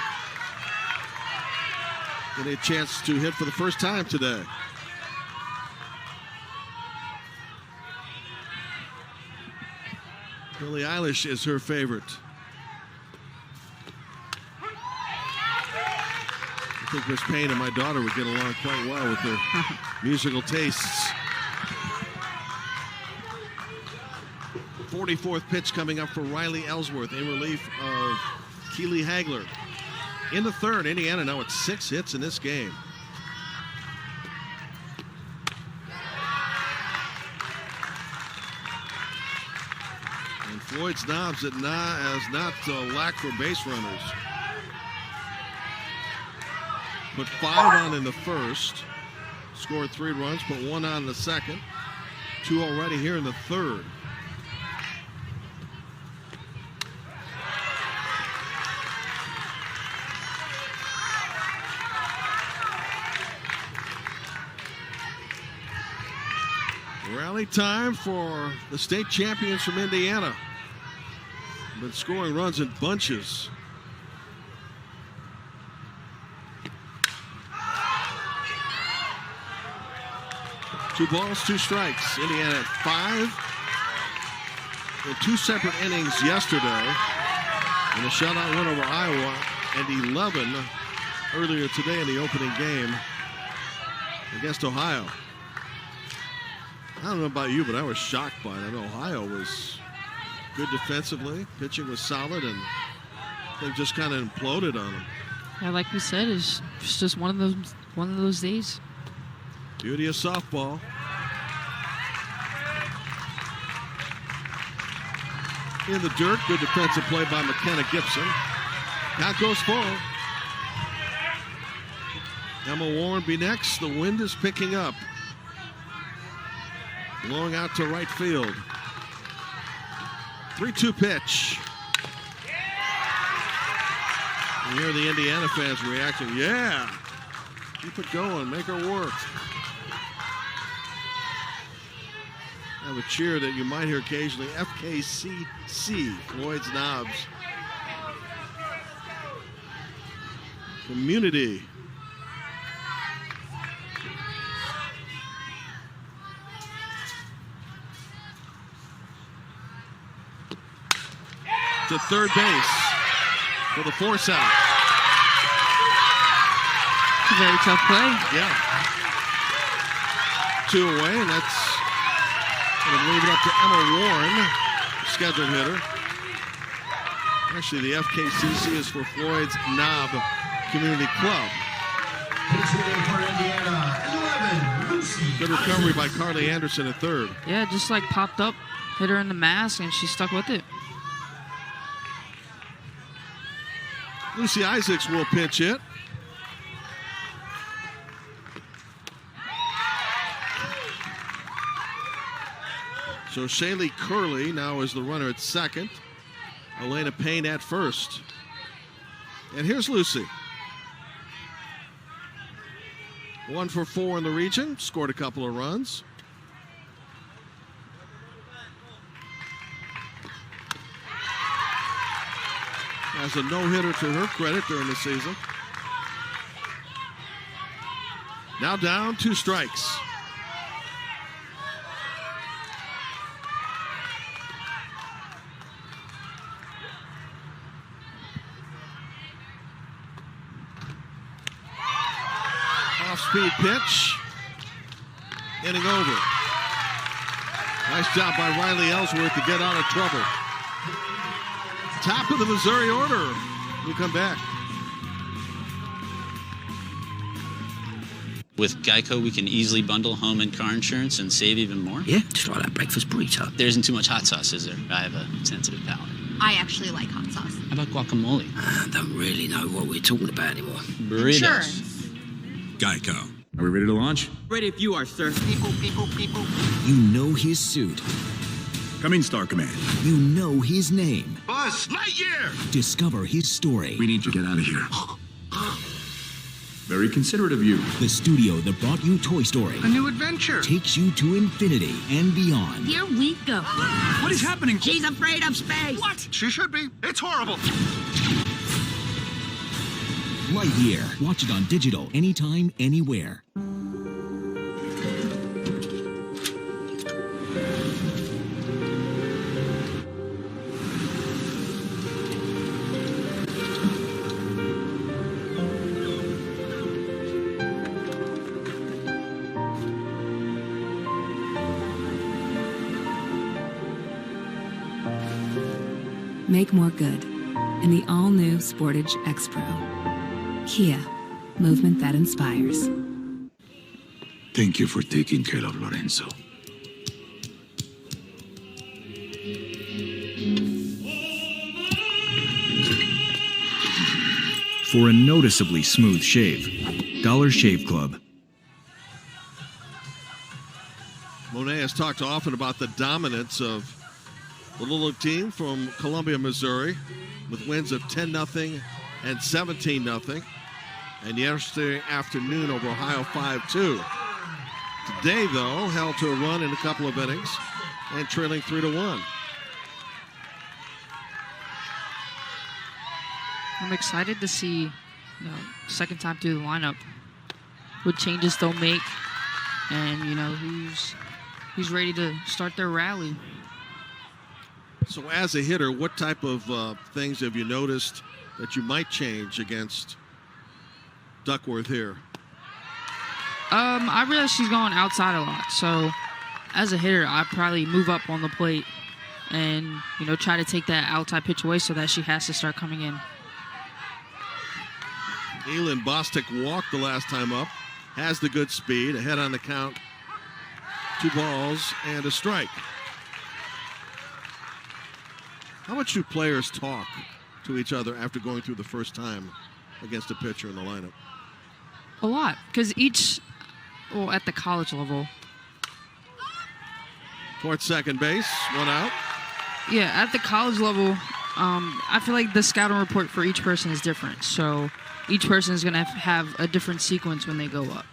Getting a chance to hit for the first time today. Billie Eilish is her favorite. I think Miss Payne and my daughter would get along quite well with their musical tastes. 44th pitch coming up for Riley Ellsworth in relief of Keely Hagler. In the 3rd, Indiana now at 6 hits in this game. And Floyd Snobbs has not lacked for base runners. Put 5 on in the 1st. Scored 3 runs, put 1 on in the 2nd. 2 already here in the 3rd. Rally time for the state champions from Indiana. Been scoring runs in bunches. Two balls, 2 strikes. Indiana at 5 in 2 separate innings yesterday. And a shutout win over Iowa, and 11 earlier today in the opening game against Ohio. I don't know about you, but I was shocked by it. I know Ohio was good defensively. Pitching was solid, and they just kind of imploded on them. Yeah, like we said, it's just one of those days. Beauty of softball. In the dirt, good defensive play by McKenna Gibson. Count goes full. Emma Warren be next. The wind is picking up. Blowing out to right field. 3-2 pitch. You hear the Indiana fans reacting. Yeah. Keep it going. Make her work. Have a cheer that you might hear occasionally. FKCC. Floyd Snobbs. Community. To third base for the force out. Very tough play. Yeah. 2 away, and that's going to leave it up to Emma Warren, scheduled hitter. Actually, the FKCC is for Floyd's Knob Community Club. Good recovery by Carly Anderson at third. Yeah, just like popped up, hit her in the mask, and she stuck with it. Lucy Isaacs will pinch hit. So Shaylee Curley now is the runner at second. Elena Payne at first. And here's Lucy. 1 for 4 in the region. Scored a couple of runs. Has a no-hitter to her credit during the season. Now down 2 strikes. Off-speed pitch. Inning over. Nice job by Riley Ellsworth to get out of trouble. Top of the Missouri order. We come back. With Geico, we can easily bundle home and car insurance and save even more. Yeah, just like that breakfast burrito. There isn't too much hot sauce, is there? I have a sensitive palate. I actually like hot sauce. How about guacamole? I don't really know what we're talking about anymore. Burritos. Insurance. Geico. Are we ready to launch? Ready if you are, sir. You know his suit. Come in, Star Command. You know his name. Buzz Lightyear! Discover his story. We need to get out of here. Very considerate of you. The studio that brought you Toy Story A new adventure. takes you to infinity and beyond. Here we go. What is happening? She's afraid of space. What? She should be. It's horrible. Lightyear. Watch it on digital anytime, anywhere. Make more good in the all-new Sportage X-Pro. Kia, movement that inspires. Thank you for taking care of Lorenzo. For a noticeably smooth shave, Dollar Shave Club. Monet has talked often about the dominance of the Little League team from Columbia, Missouri, with wins of 10-0 and 17-0. And yesterday afternoon over Ohio 5-2. Today, though, held to a run in a couple of innings and trailing 3-1. I'm excited to see, second time through the lineup, what changes they'll make, and who's ready to start their rally. So as a hitter, what type of things have you noticed that you might change against Duckworth here? I realize she's going outside a lot. So as a hitter, I'd probably move up on the plate and, try to take that outside pitch away so that she has to start coming in. Elin Bostic walked the last time up. Has the good speed. Ahead on the count. 2 balls and a strike. How much do players talk to each other after going through the first time against a pitcher in the lineup? A lot, because at the college level. Towards second base, 1 out. Yeah, at the college level, I feel like the scouting report for each person is different. So each person is going to have a different sequence when they go up.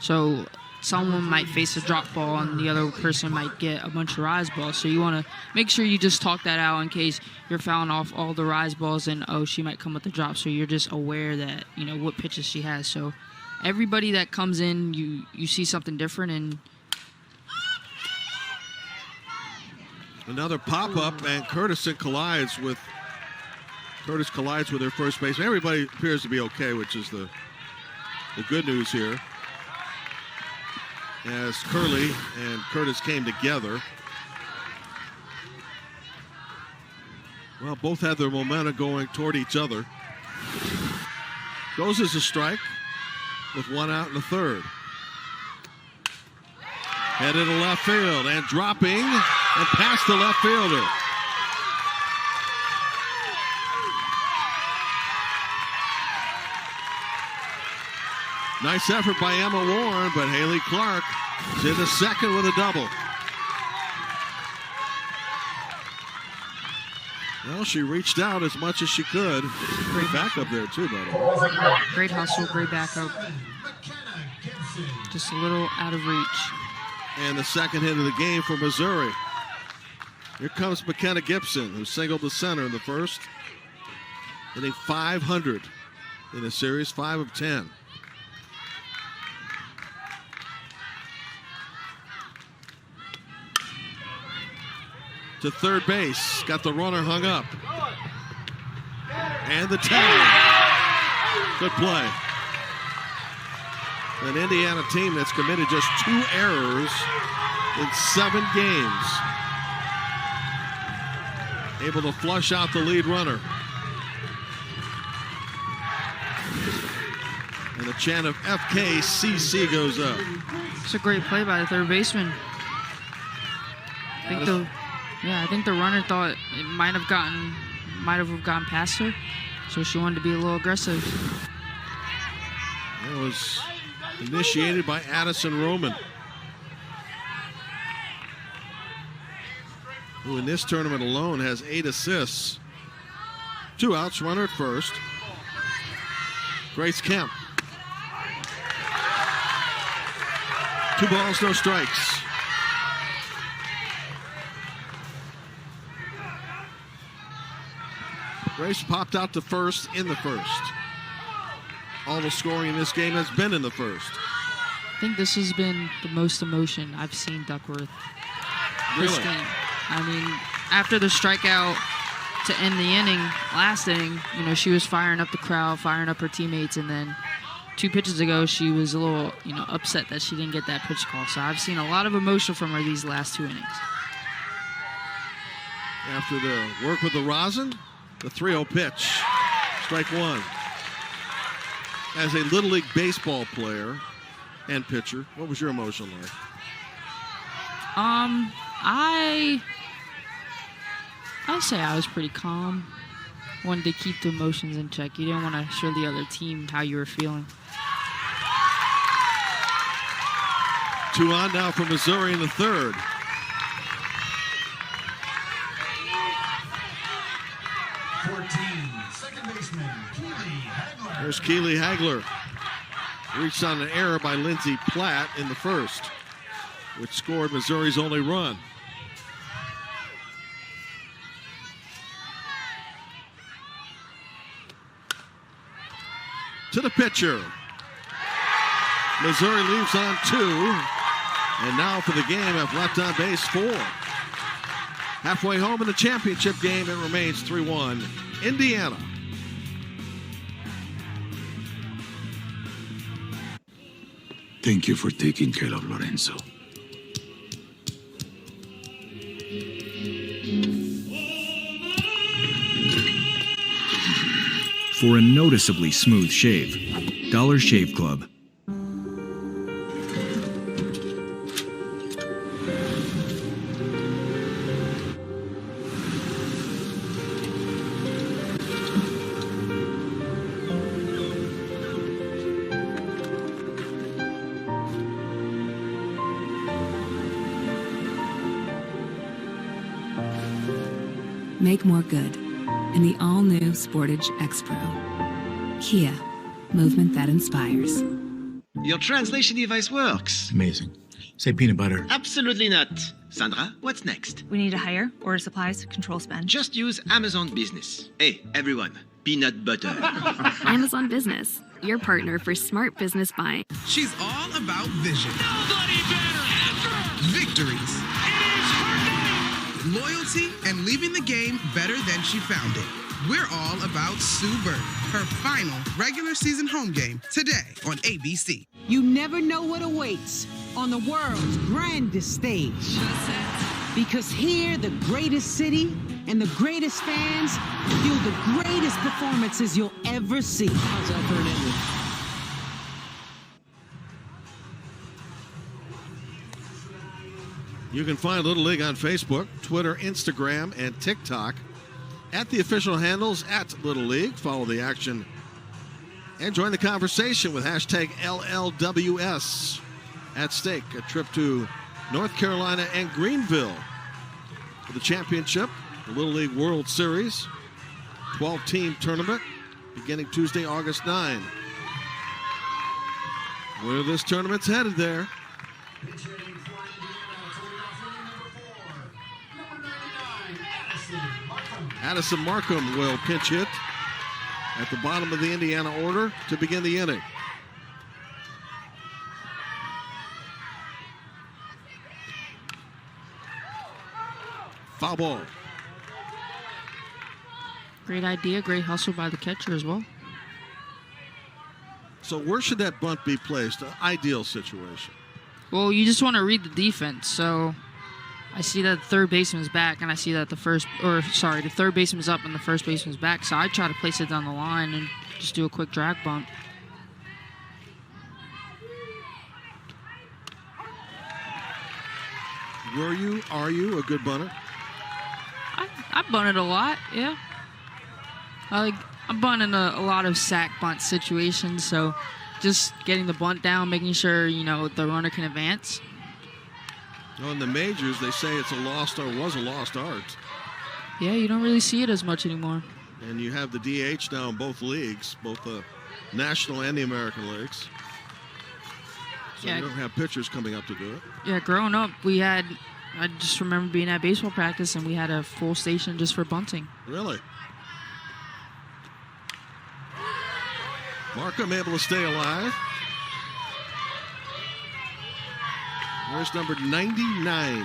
So someone might face a drop ball and the other person might get a bunch of rise balls. So you want to make sure you just talk that out in case you're fouling off all the rise balls and, she might come with the drop. So you're just aware that, what pitches she has. So everybody that comes in, you see something different. And another pop-up, and Curtis collides with their first baseman. Everybody appears to be okay, which is the good news here. As Curley and Curtis came together. Well, both had their momentum going toward each other. Goes as a strike with 1 out in the third. Headed to left field and dropping and past the left fielder. Nice effort by Emma Warren, but Haley Clark is in the second with a double. Well, she reached out as much as she could. Great backup there, too, by the way. Great hustle, great backup. Just a little out of reach. And the second hit of the game for Missouri. Here comes McKenna Gibson, who singled the center in the first. Hitting .500 in the series, 5 of 10. To third base, got the runner hung up. And the tag. Good play. An Indiana team that's committed just 2 errors in 7 games. Able to flush out the lead runner. And the chant of FKCC goes up. It's a great play by the third baseman. I think the runner thought it might have gone past her, so she wanted to be a little aggressive. It was initiated by Addison Roman, who in this tournament alone has 8 assists. 2 outs, runner at first. Grace Kemp. 2 balls, no strikes. Grace popped out to first in the first. All the scoring in this game has been in the first. I think this has been the most emotion I've seen Duckworth this game. I mean, after the strikeout to end the inning, last inning, she was firing up the crowd, firing up her teammates, and then 2 pitches ago, she was a little, upset that she didn't get that pitch call. So I've seen a lot of emotion from her these last 2 innings. After the work with the rosin, the 3-0 pitch, strike 1. As a Little League baseball player and pitcher, what was your emotion like? I say I was pretty calm. Wanted to keep the emotions in check. You didn't want to show the other team how you were feeling. 2 on now for Missouri in the third. There's Keely Hagler. Reached on an error by Lindsey Platt in the first, which scored Missouri's only run. To the pitcher. Missouri leaves on 2. And now for the game, have left on base 4. Halfway home in the championship game, it remains 3-1 Indiana. Thank you for taking care of Lorenzo. For a noticeably smooth shave, Dollar Shave Club. Make more good in the all-new Sportage X-Pro. Kia, movement that inspires. Your translation device works. Amazing. Say peanut butter. Absolutely not. Sandra, what's next? We need to hire, order supplies, control spend. Just use Amazon Business. Hey, everyone, peanut butter. Amazon Business, your partner for smart business buying. She's all about vision. Nobody better. Victories. Loyalty and leaving the game better than she found it. We're all about Sue Bird, her final regular season home game today on ABC. You never know what awaits on the world's grandest stage. Because here, the greatest city and the greatest fans fuel the greatest performances you'll ever see. How's that for an ending? You can find Little League on Facebook, Twitter, Instagram, and TikTok at the official handles at Little League. Follow the action and join the conversation with hashtag LLWS. At stake, a trip to North Carolina and Greenville for the championship the Little League World Series, 12-team tournament, beginning Tuesday, August 9. Where this tournament's headed there. Addison Markham will pinch hit at the bottom of the Indiana order to begin the inning. Foul ball. Great idea, great hustle by the catcher as well. So where should that bunt be placed? An ideal situation. Well, you just want to read the defense. So I see that the third baseman's back, and I see that the third baseman's up and the first baseman's back. So I try to place it down the line and just do a quick drag bunt. Are you a good bunter? I bunted a lot, yeah. I'm bunting a lot of sack bunt situations, so just getting the bunt down, making sure, the runner can advance. In the majors, they say it's was a lost art. Yeah, you don't really see it as much anymore. And you have the DH now in both leagues, both the National and the American leagues. So you don't have pitchers coming up to do it. Yeah, growing up, I just remember being at baseball practice and we had a full station just for bunting. Really? Markham able to stay alive. There's number 99.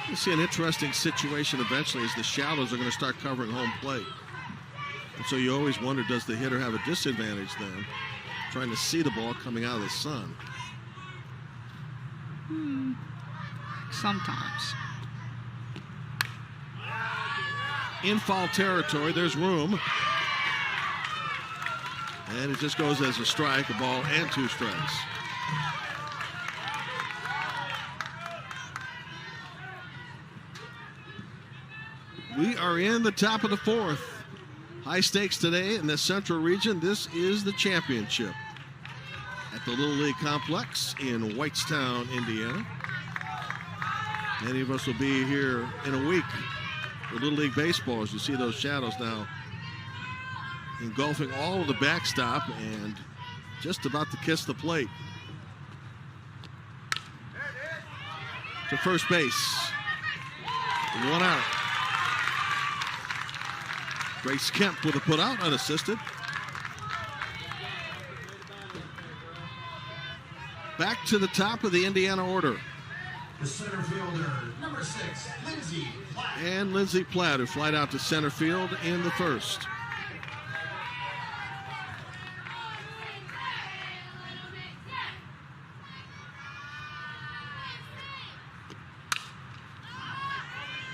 You see an interesting situation eventually as the shadows are going to start covering home plate. And so you always wonder, does the hitter have a disadvantage then, trying to see the ball coming out of the sun? Sometimes. In foul territory, there's room. And it just goes as a strike, a ball, and 2 strikes. We are in the top of the 4th. High stakes today in the Central region. This is the championship at the Little League Complex in Whitestown, Indiana. Many of us will be here in a week with Little League Baseball as you see those shadows now engulfing all of the backstop and just about to kiss the plate. To first base. 1 out. Grace Kemp with a put out, unassisted. Back to the top of the Indiana order. The center fielder, number 6, Lindsey Platt. And Lindsey Platt, who flied out to center field in the first.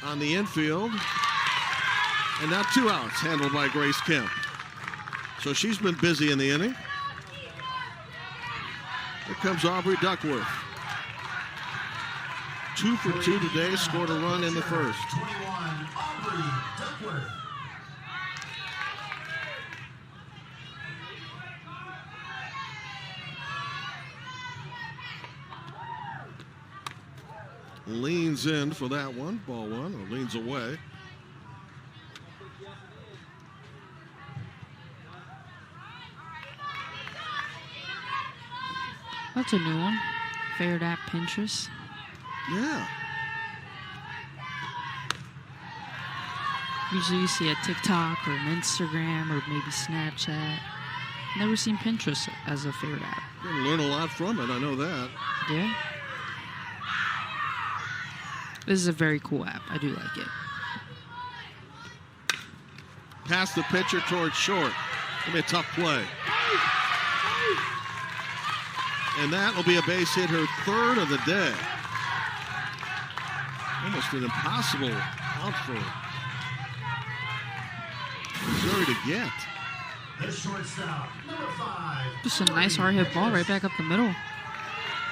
On the infield. And now 2 outs handled by Grace Kemp. So she's been busy in the inning. Here comes Aubrey Duckworth. 2 for 2 today, scored a run in the first. 21, Aubrey Duckworth. Leans in for that one, ball 1, or leans away. That's a new one. Favorite app, Pinterest. Yeah. Usually you see a TikTok or an Instagram or maybe Snapchat. Never seen Pinterest as a favorite app. You're going to learn a lot from it, I know that. Yeah. This is a very cool app. I do like it. Pass the pitcher towards short. It'll be a tough play. And that will be a base hit, her 3rd of the day. Almost an impossible out for Missouri to get. The shortstop, number 5. Just a nice hard hit ball right back up the middle.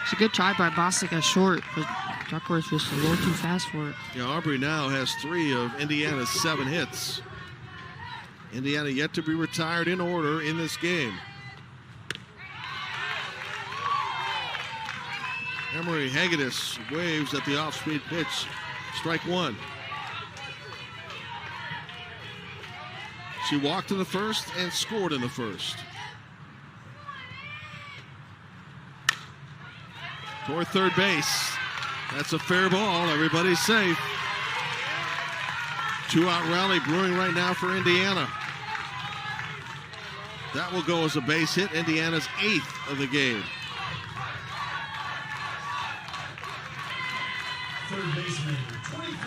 It's a good try by Bostic at short, but Duckworth just a little too fast for it. Yeah, Aubrey now has 3 of Indiana's 7 hits. Indiana yet to be retired in order in this game. Emery Hagedis waves at the off-speed pitch. Strike 1. She walked in the first and scored in the first. Toward third base. That's a fair ball. Everybody's safe. 2-out rally brewing right now for Indiana. That will go as a base hit. Indiana's 8th of the game. Third baseman, 23,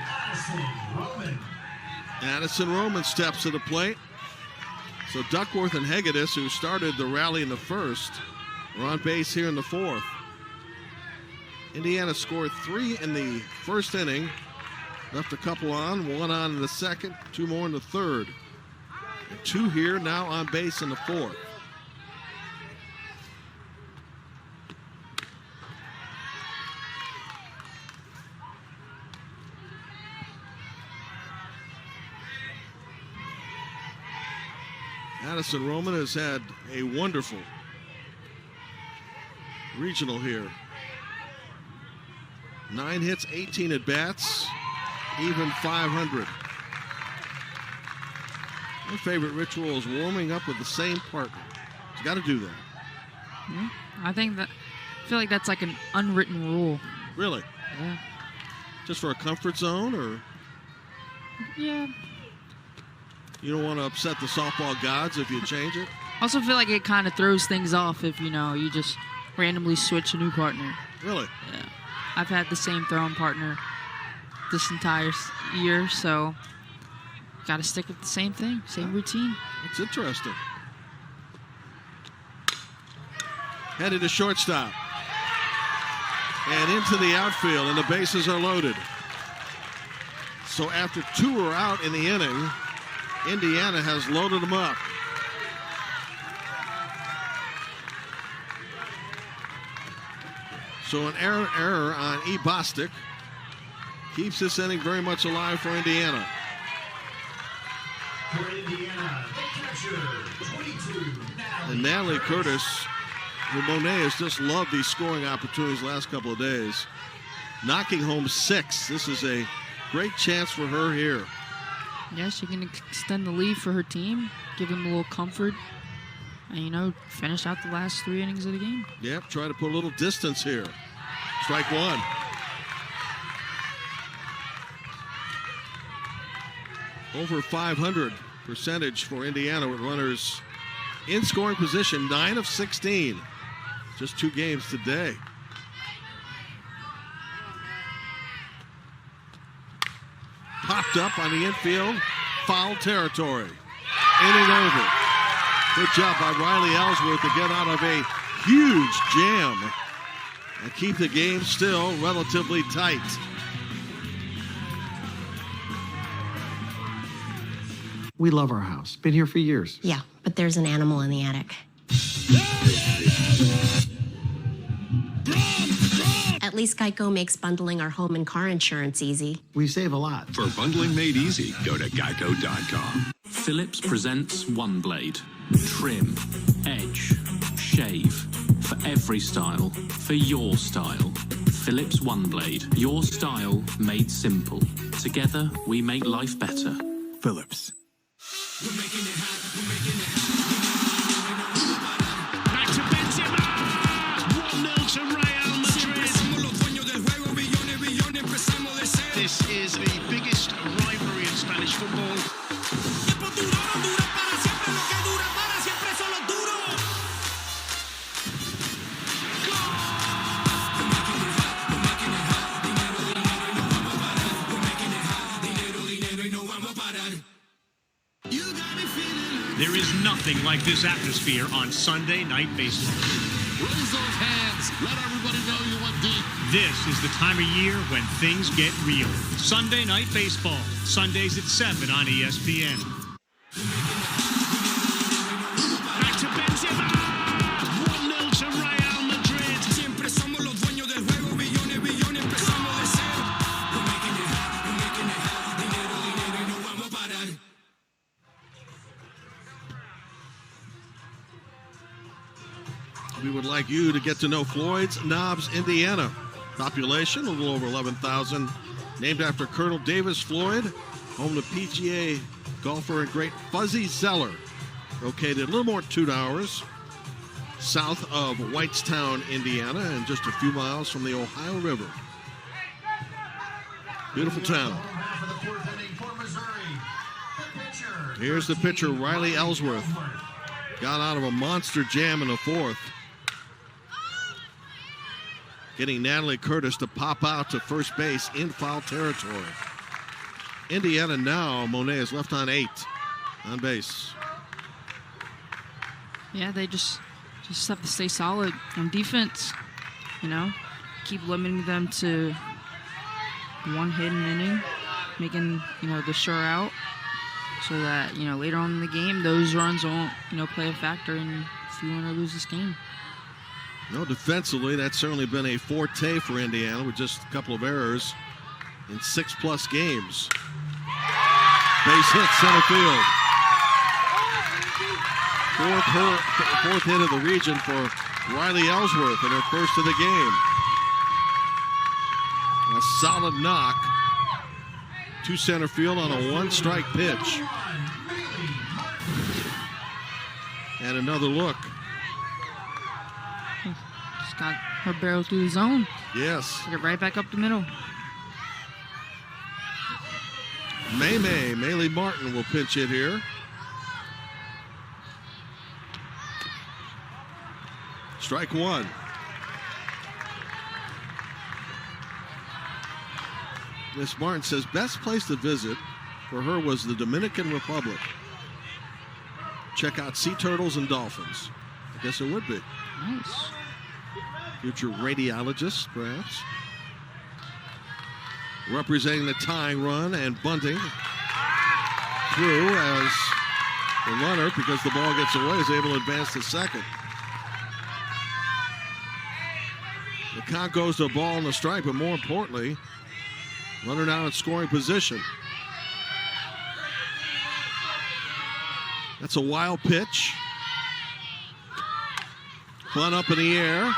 Addison Roman. Addison Roman steps to the plate. So Duckworth and Hagedis, who started the rally in the first, are on base here in the 4th. Indiana scored 3 in the first inning. Left a couple on, 1 on in the second, 2 more in the third. And 2 here now on base in the 4th. Addison Roman has had a wonderful regional here. 9 hits, 18 at bats, even 500. My favorite ritual is warming up with the same partner. You got to do that. Yeah, I feel like that's like an unwritten rule. Really? Yeah. Just for a comfort zone, or? Yeah. You don't want to upset the softball gods if you change it? I also feel like it kind of throws things off if, you just randomly switch a new partner. Really? Yeah. I've had the same throwing partner this entire year, so got to stick with the same thing, same routine. That's interesting. Headed to shortstop. And into the outfield, and the bases are loaded. So after 2 are out in the inning, Indiana has loaded them up. So an error on E. Bostic keeps this inning very much alive for Indiana. For Indiana, the catcher, 22, And Natalie Curtis, who Monet has just loved these scoring opportunities the last couple of days, knocking home 6. This is a great chance for her here. Yeah, she can extend the lead for her team, give them a little comfort, and, finish out the last 3 innings of the game. Yep, try to put a little distance here. Strike 1. Over 500 percentage for Indiana with runners in scoring position, 9 of 16. Just 2 games today. Popped up on the infield, foul territory. Inning over. Good job by Riley Ellsworth to get out of a huge jam and keep the game still relatively tight. We love our house. Been here for years. Yeah, but there's an animal in the attic. At least Geico makes bundling our home and car insurance easy. We save a lot. For bundling made easy, go to geico.com. Philips presents One Blade. Trim, edge, shave. For every style, for your style. Philips One Blade. Your style made simple. Together, we make life better. Philips. We're making it hot, we're making it hot. Back to Benzema! 1-0 to Real Madrid. This is the biggest rivalry in Spanish football. There is nothing like this atmosphere on Sunday Night Baseball. Raise those hands. Let everybody know you went deep. This is the time of year when things get real. Sunday Night Baseball. Sundays at 7 on ESPN. Back to Benzema! 1-0 to Real Madrid. Siempre somos los dueños del juego. Billones, billones, empezamos. like you to get to know Floyd's Knobs, Indiana. Population, a little over 11,000. Named after Colonel Davis Floyd, home to PGA golfer and great Fuzzy Zeller. Located a little more than 2 hours south of Whitestown, Indiana, and just a few miles from the Ohio River. Beautiful town. Here's the pitcher, Riley Ellsworth. Got out of a monster jam in the 4th. Getting Natalie Curtis to pop out to first base in foul territory. Indiana now, Monet is left on 8 on base. Yeah, they just have to stay solid on defense. You know, keep limiting them to 1 hit an inning, making, the sure out, so that, later on in the game, those runs won't, play a factor in if you want to lose this game. No, defensively, that's certainly been a forte for Indiana with just a couple of errors in 6+ games. Base hit, center field. Fourth hit of the region for Riley Ellsworth in her first of the game. A solid knock to center field on a 1-strike pitch. And another look. Just got her barrel through the zone. Yes. Get it right back up the middle. Maylee Martin will pinch hit here. Strike 1. Miss Martin says best place to visit for her was the Dominican Republic. Check out sea turtles and dolphins. I guess it would be. Nice. Future radiologist, perhaps. Representing the tying run and bunting through as the runner, because the ball gets away, is able to advance to second. The count goes to a ball and a strike, but more importantly, runner now in scoring position. That's a wild pitch. Bunt up in the air.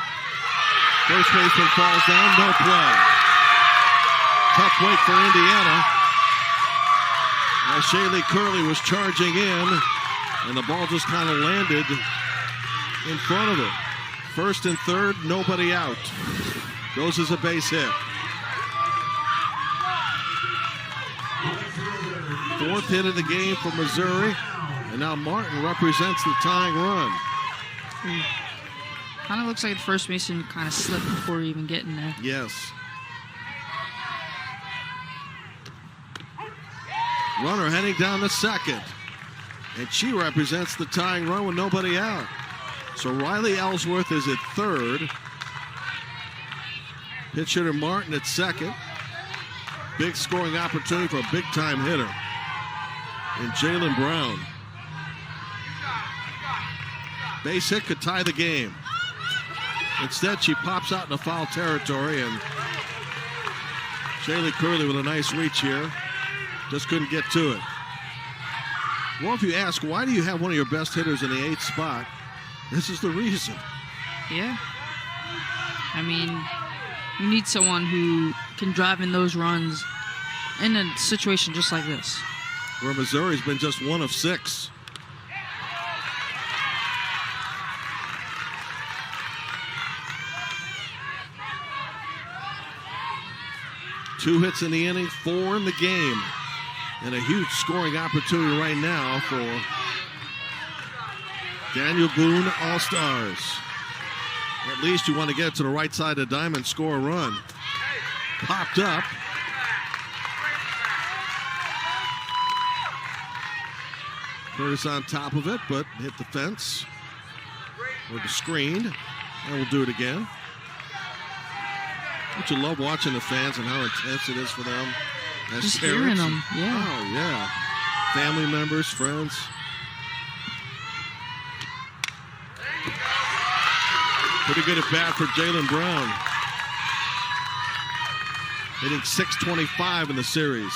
First baseman falls down, no play. Tough wait for Indiana. As Shaylee Curley was charging in, and the ball just kind of landed in front of her. First and third, nobody out. Goes as a base hit. 4th hit of the game for Missouri. And now Martin represents the tying run. Kind of looks like the first baseman kind of slipped before even getting there. Yes. Runner heading down to second. And she represents the tying run with nobody out. So Riley Ellsworth is at third. Pitch hitter Martin at second. Big scoring opportunity for a big-time hitter in Jalen Brown. Base hit could tie the game. Instead, she pops out into foul territory, and Shaylee Curley with a nice reach here. Just couldn't get to it. Well, if you ask, why do you have one of your best hitters in the 8th spot? This is the reason. Yeah. I mean, you need someone who can drive in those runs in a situation just like this. Where Missouri's been just 1 of 6. Two hits in the inning, 4 in the game. And a huge scoring opportunity right now for Daniel Boone All-Stars. At least you want to get to the right side of the diamond, score a run. Popped up. Curtis on top of it, but hit the fence or the screen. And we'll do it again. Don't you love watching the fans and how intense it is for them? As just parents? hearing them, yeah. Oh, yeah. Family members, friends. Pretty good at bat for Jalen Brown. Hitting .625 in the series.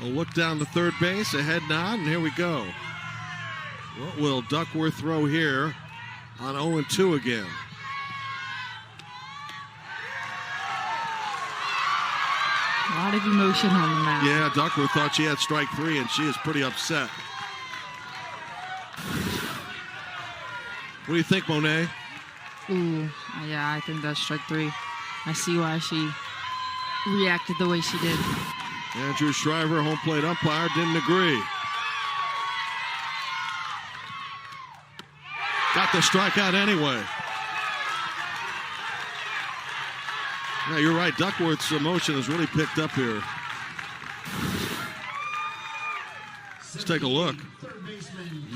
A look down to third base, a head nod, and here we go. What will Duckworth throw here on 0-2 again? A lot of emotion on the mound. Yeah, Duckworth thought she had strike 3, and she is pretty upset. What do you think, Monet? Ooh, yeah, I think that's strike 3. I see why she reacted the way she did. Andrew Shriver, home plate umpire, didn't agree. Got the strikeout anyway. Yeah, you're right. Duckworth's emotion has really picked up here. Let's take a look.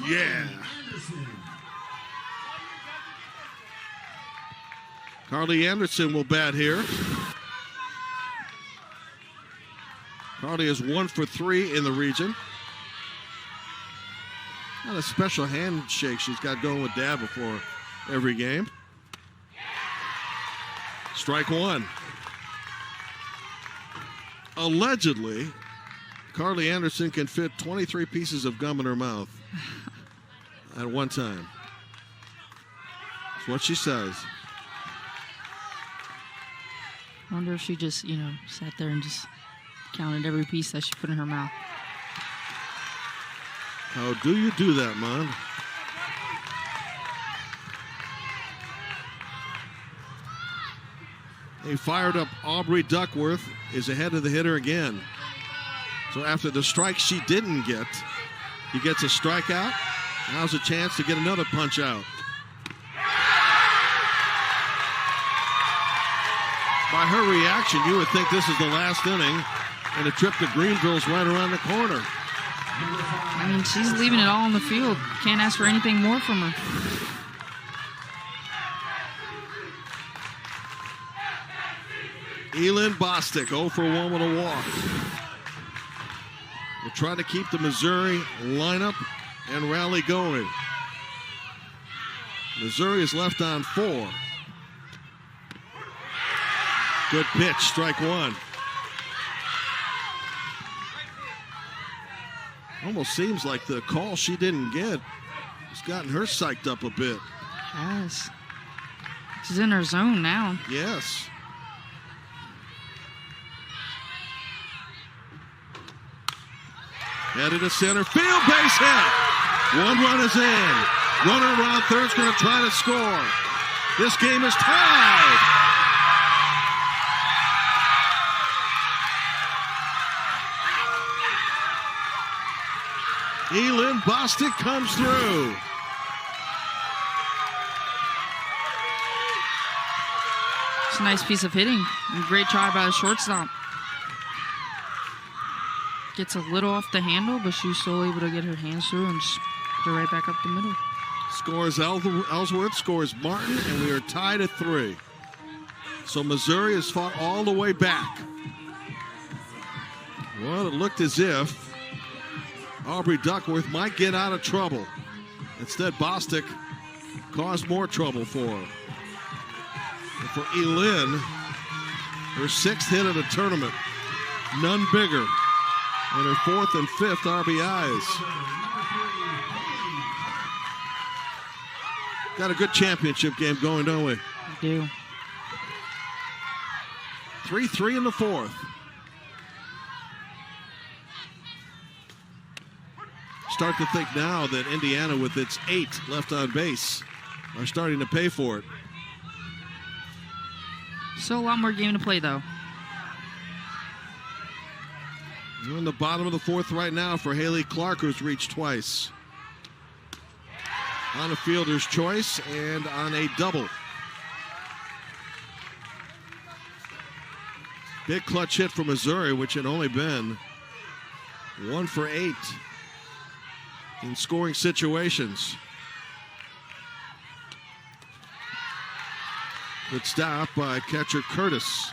Yeah. Carly Anderson will bat here. Carly is 1 for 3 in the region. Not a special handshake she's got going with Dad before every game. Strike 1. Allegedly, Carly Anderson can fit 23 pieces of gum in her mouth at one time. That's what she says. I wonder if she just, sat there and just counted every piece that she put in her mouth. How do you do that, man? A fired up Aubrey Duckworth is ahead of the hitter again. So after the strike she didn't get, he gets a strikeout. Now's a chance to get another punch out. By her reaction, you would think this is the last inning, and the trip to Greenville's right around the corner. I mean, she's leaving it all on the field. Can't ask for anything more from her. Elin Bostic, 0 for 1 with a walk. We're trying to keep the Missouri lineup and rally going. Missouri is left on 4. Good pitch, strike 1. Almost seems like the call she didn't get has gotten her psyched up a bit. Yes. She's in her zone now. Yes. Headed to center field, base hit. 1 run is in. Runner around third's going to try to score. This game is tied. Elin Bostic comes through. It's a nice piece of hitting. And great try by the shortstop. Gets a little off the handle, but she's still able to get her hands through and just put her right back up the middle. Scores Ellsworth, scores Martin, and we are tied at 3. So Missouri has fought all the way back. Well, it looked as if Aubrey Duckworth might get out of trouble. Instead, Bostic caused more trouble for her. And for Elin, her 6th hit of the tournament. None bigger. And her 4th and 5th RBIs. Got a good championship game going, don't we? We do. 3-3 in the 4th. Start to think now that Indiana, with its 8 left on base, are starting to pay for it. Still a lot more game to play, though. We're in the bottom of the 4th right now for Haley Clark, who's reached twice. On a fielder's choice and on a double. Big clutch hit for Missouri, which had only been 1 for 8 in scoring situations. Good stop by catcher Curtis.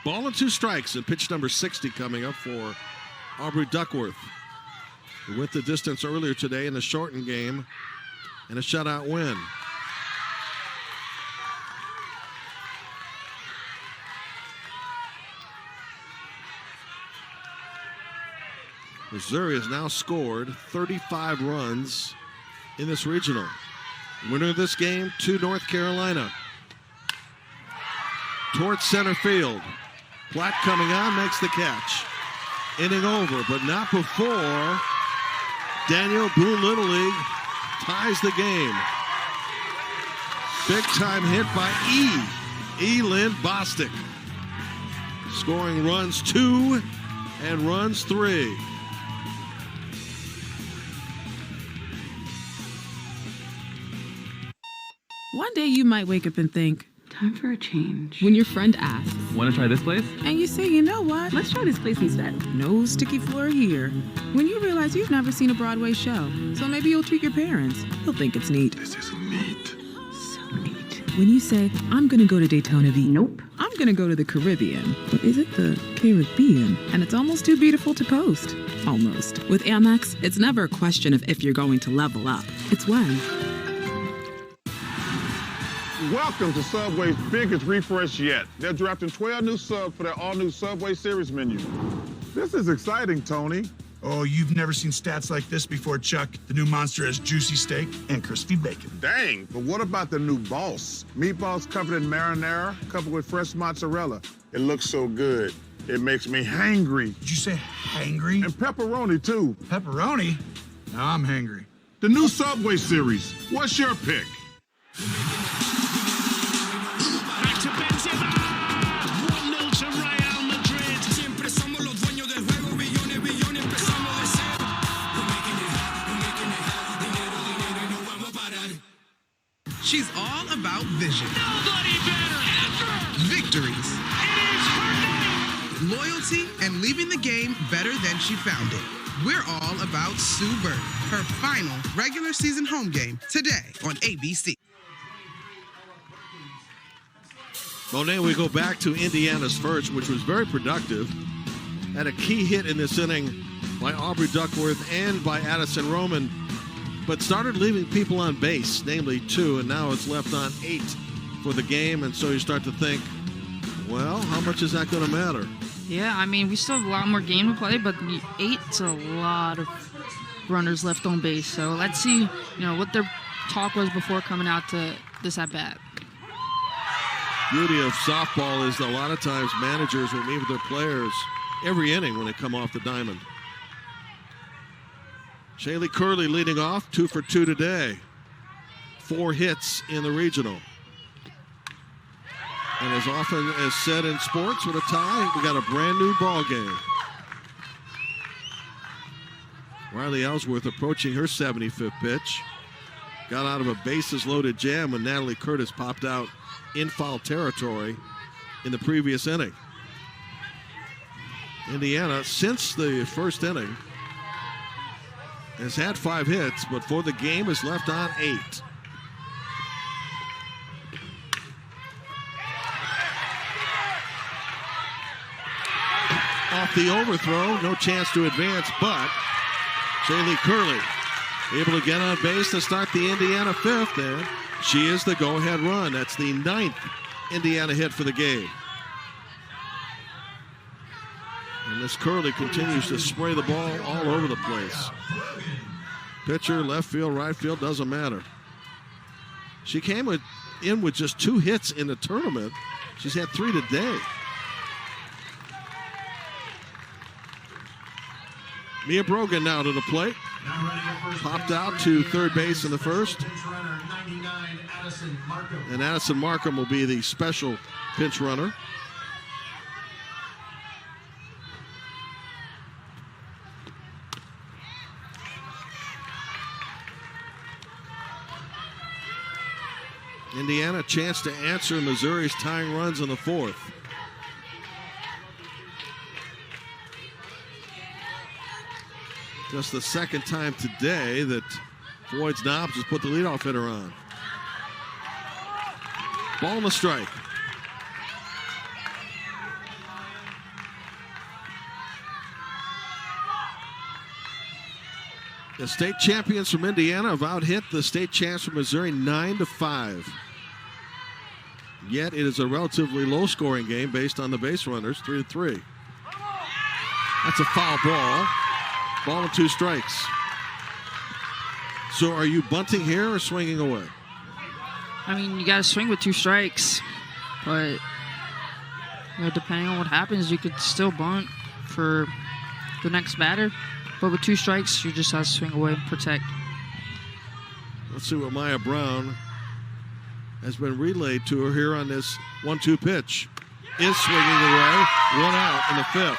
Ball and 2 strikes, and pitch number 60 coming up for Aubrey Duckworth, who went the distance earlier today in the shortened game and a shutout win. Missouri has now scored 35 runs in this regional. Winner of this game to North Carolina. Towards center field. Platt coming on, makes the catch. Inning over, but not before Daniel Boone Little League ties the game. Big time hit by Lynn Bostic. Scoring runs 2 and runs 3. One day you might wake up and think, time for a change. When your friend asks, want to try this place? And you say, you know what? Let's try this place instead. No sticky floor here. When you realize you've never seen a Broadway show, so maybe you'll treat your parents. They'll think it's neat. This is neat. So neat. When you say, I'm gonna go to Daytona Beach. Nope. I'm gonna go to the Caribbean. Or is it the Caribbean? And it's almost too beautiful to post. Almost. With Amex, it's never a question of if you're going to level up. It's when. Welcome to Subway's biggest refresh yet. They're drafting 12 new subs for their all-new Subway Series menu. This is exciting, Tony. Oh, you've never seen stats like this before, Chuck. The new Monster has juicy steak and crispy bacon. Dang, but what about the new Boss? Meatballs covered in marinara, coupled with fresh mozzarella. It looks so good. It makes me hangry. Did you say hangry? And pepperoni, too. Pepperoni? Now I'm hangry. The new Subway Series. What's your pick? Back to Benzema! 1-0 to Real Madrid. Siempre somos los dueños del juego. Billones, billones, empezamos de cero. We're making it hot, we're making it hot. Dinero, dinero, y no vamos a parar. She's all about vision. Nobody better ever! Victories. It is her night! Loyalty and leaving the game better than she found it. We're all about Sue Bird, her final regular season home game today on ABC. Monet, we go back to Indiana's first, which was very productive. Had a key hit in this inning by Aubrey Duckworth and by Addison Roman, but started leaving people on base, namely 2, and now it's left on 8 for the game. And so you start to think, well, how much is that going to matter? Yeah, I mean, we still have a lot more game to play, but 8's a lot of runners left on base. So let's see, what their talk was before coming out to this at-bat. Beauty of softball is a lot of times managers will meet with their players every inning when they come off the diamond. Shaylee Curley leading off, 2 for 2 today. 4 hits in the regional. And as often as said in sports, with a tie, we got a brand new ball game. Riley Ellsworth approaching her 75th pitch. Got out of a bases loaded jam when Natalie Curtis popped out in foul territory in the previous inning. Indiana, since the first inning, has had 5 hits, but for the game is left on 8. Off the overthrow, no chance to advance, but Shaylee Curley able to get on base to start the Indiana 5th, and she is the go-ahead run. That's the 9th Indiana hit for the game. And this Curley continues to spray the ball all over the place. Pitcher, left field, right field, doesn't matter. She came in with just 2 hits in the tournament. She's had 3 today. Mia Brogan now to the plate. Popped out to third base in the first. And Addison Markham will be the special pinch runner. Indiana, chance to answer Missouri's tying runs in the 4th. Just the second time today that Floyd Knobs has put the leadoff hitter on. Ball and a strike. The state champions from Indiana have out-hit the state champs from Missouri 9-5. Yet it is a relatively low-scoring game based on the base runners, 3-3. That's a foul ball. Ball and 2 strikes. So are you bunting here or swinging away? I mean, you got to swing with 2 strikes, but depending on what happens, you could still bunt for the next batter. But with 2 strikes, you just have to swing away and protect. Let's see what Maya Brown has been relayed to her here on this 1-2 pitch. Is swinging away. 1 out in the 5th.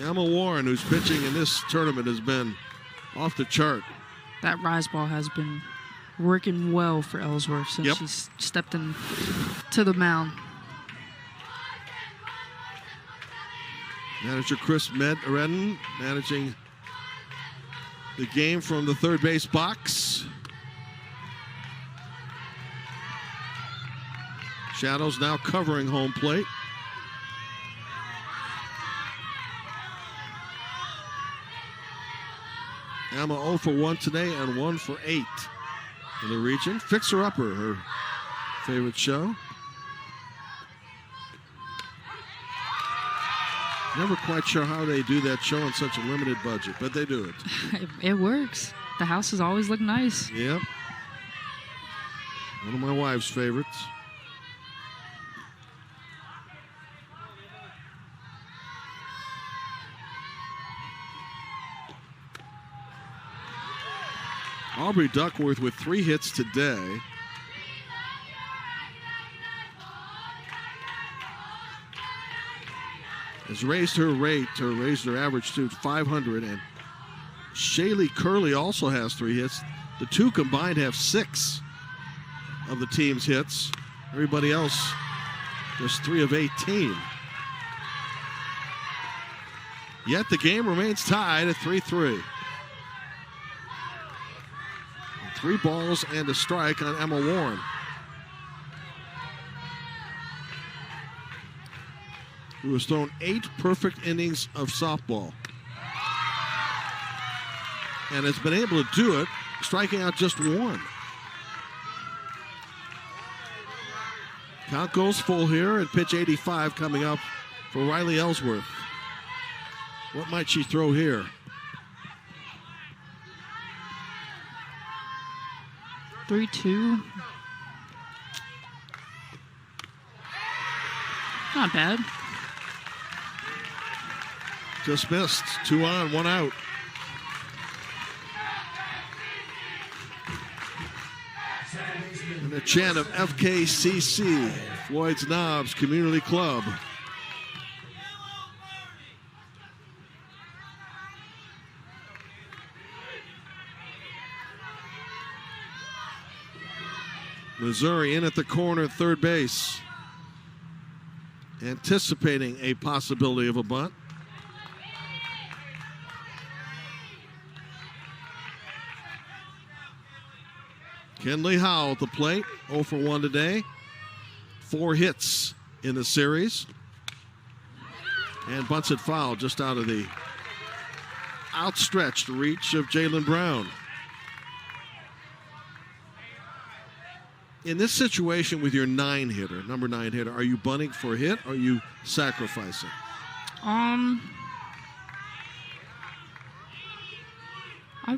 Emma Warren, who's pitching in this tournament, has been off the chart. That rise ball has been working well for Ellsworth since she's stepped in to the mound. Manager Chris Redden managing the game from the third base box. Shadows now covering home plate. Emma 0 for 1 today and 1 for 8 in the region. Fixer Upper, her favorite show. Never quite sure how they do that show on such a limited budget, but they do it. It works. The houses always look nice. Yep. One of my wife's favorites. Aubrey Duckworth with 3 hits today. Has raised her rate, or raised her average to 500. And Shaylee Curley also has 3 hits. The 2 combined have 6 of the team's hits. Everybody else just 3 of 18. Yet the game remains tied at 3-3. 3 balls and a strike on Emma Warren, who has thrown 8 perfect innings of softball and has been able to do it, striking out just 1. Count goes full here, and pitch 85 coming up for Riley Ellsworth. What might she throw here? 3-2. Not bad. Just missed. 2 on, 1 out. And a chant of FKCC, Floyd's Knobs Community Club. Missouri in at the corner at third base, anticipating a possibility of a bunt. Kenley Howell at the plate, 0 for 1 today. 4 hits in the series. And bunts it foul just out of the outstretched reach of Jalen Brown. In this situation with your number 9 hitter, are you bunting for a hit or are you sacrificing? I'd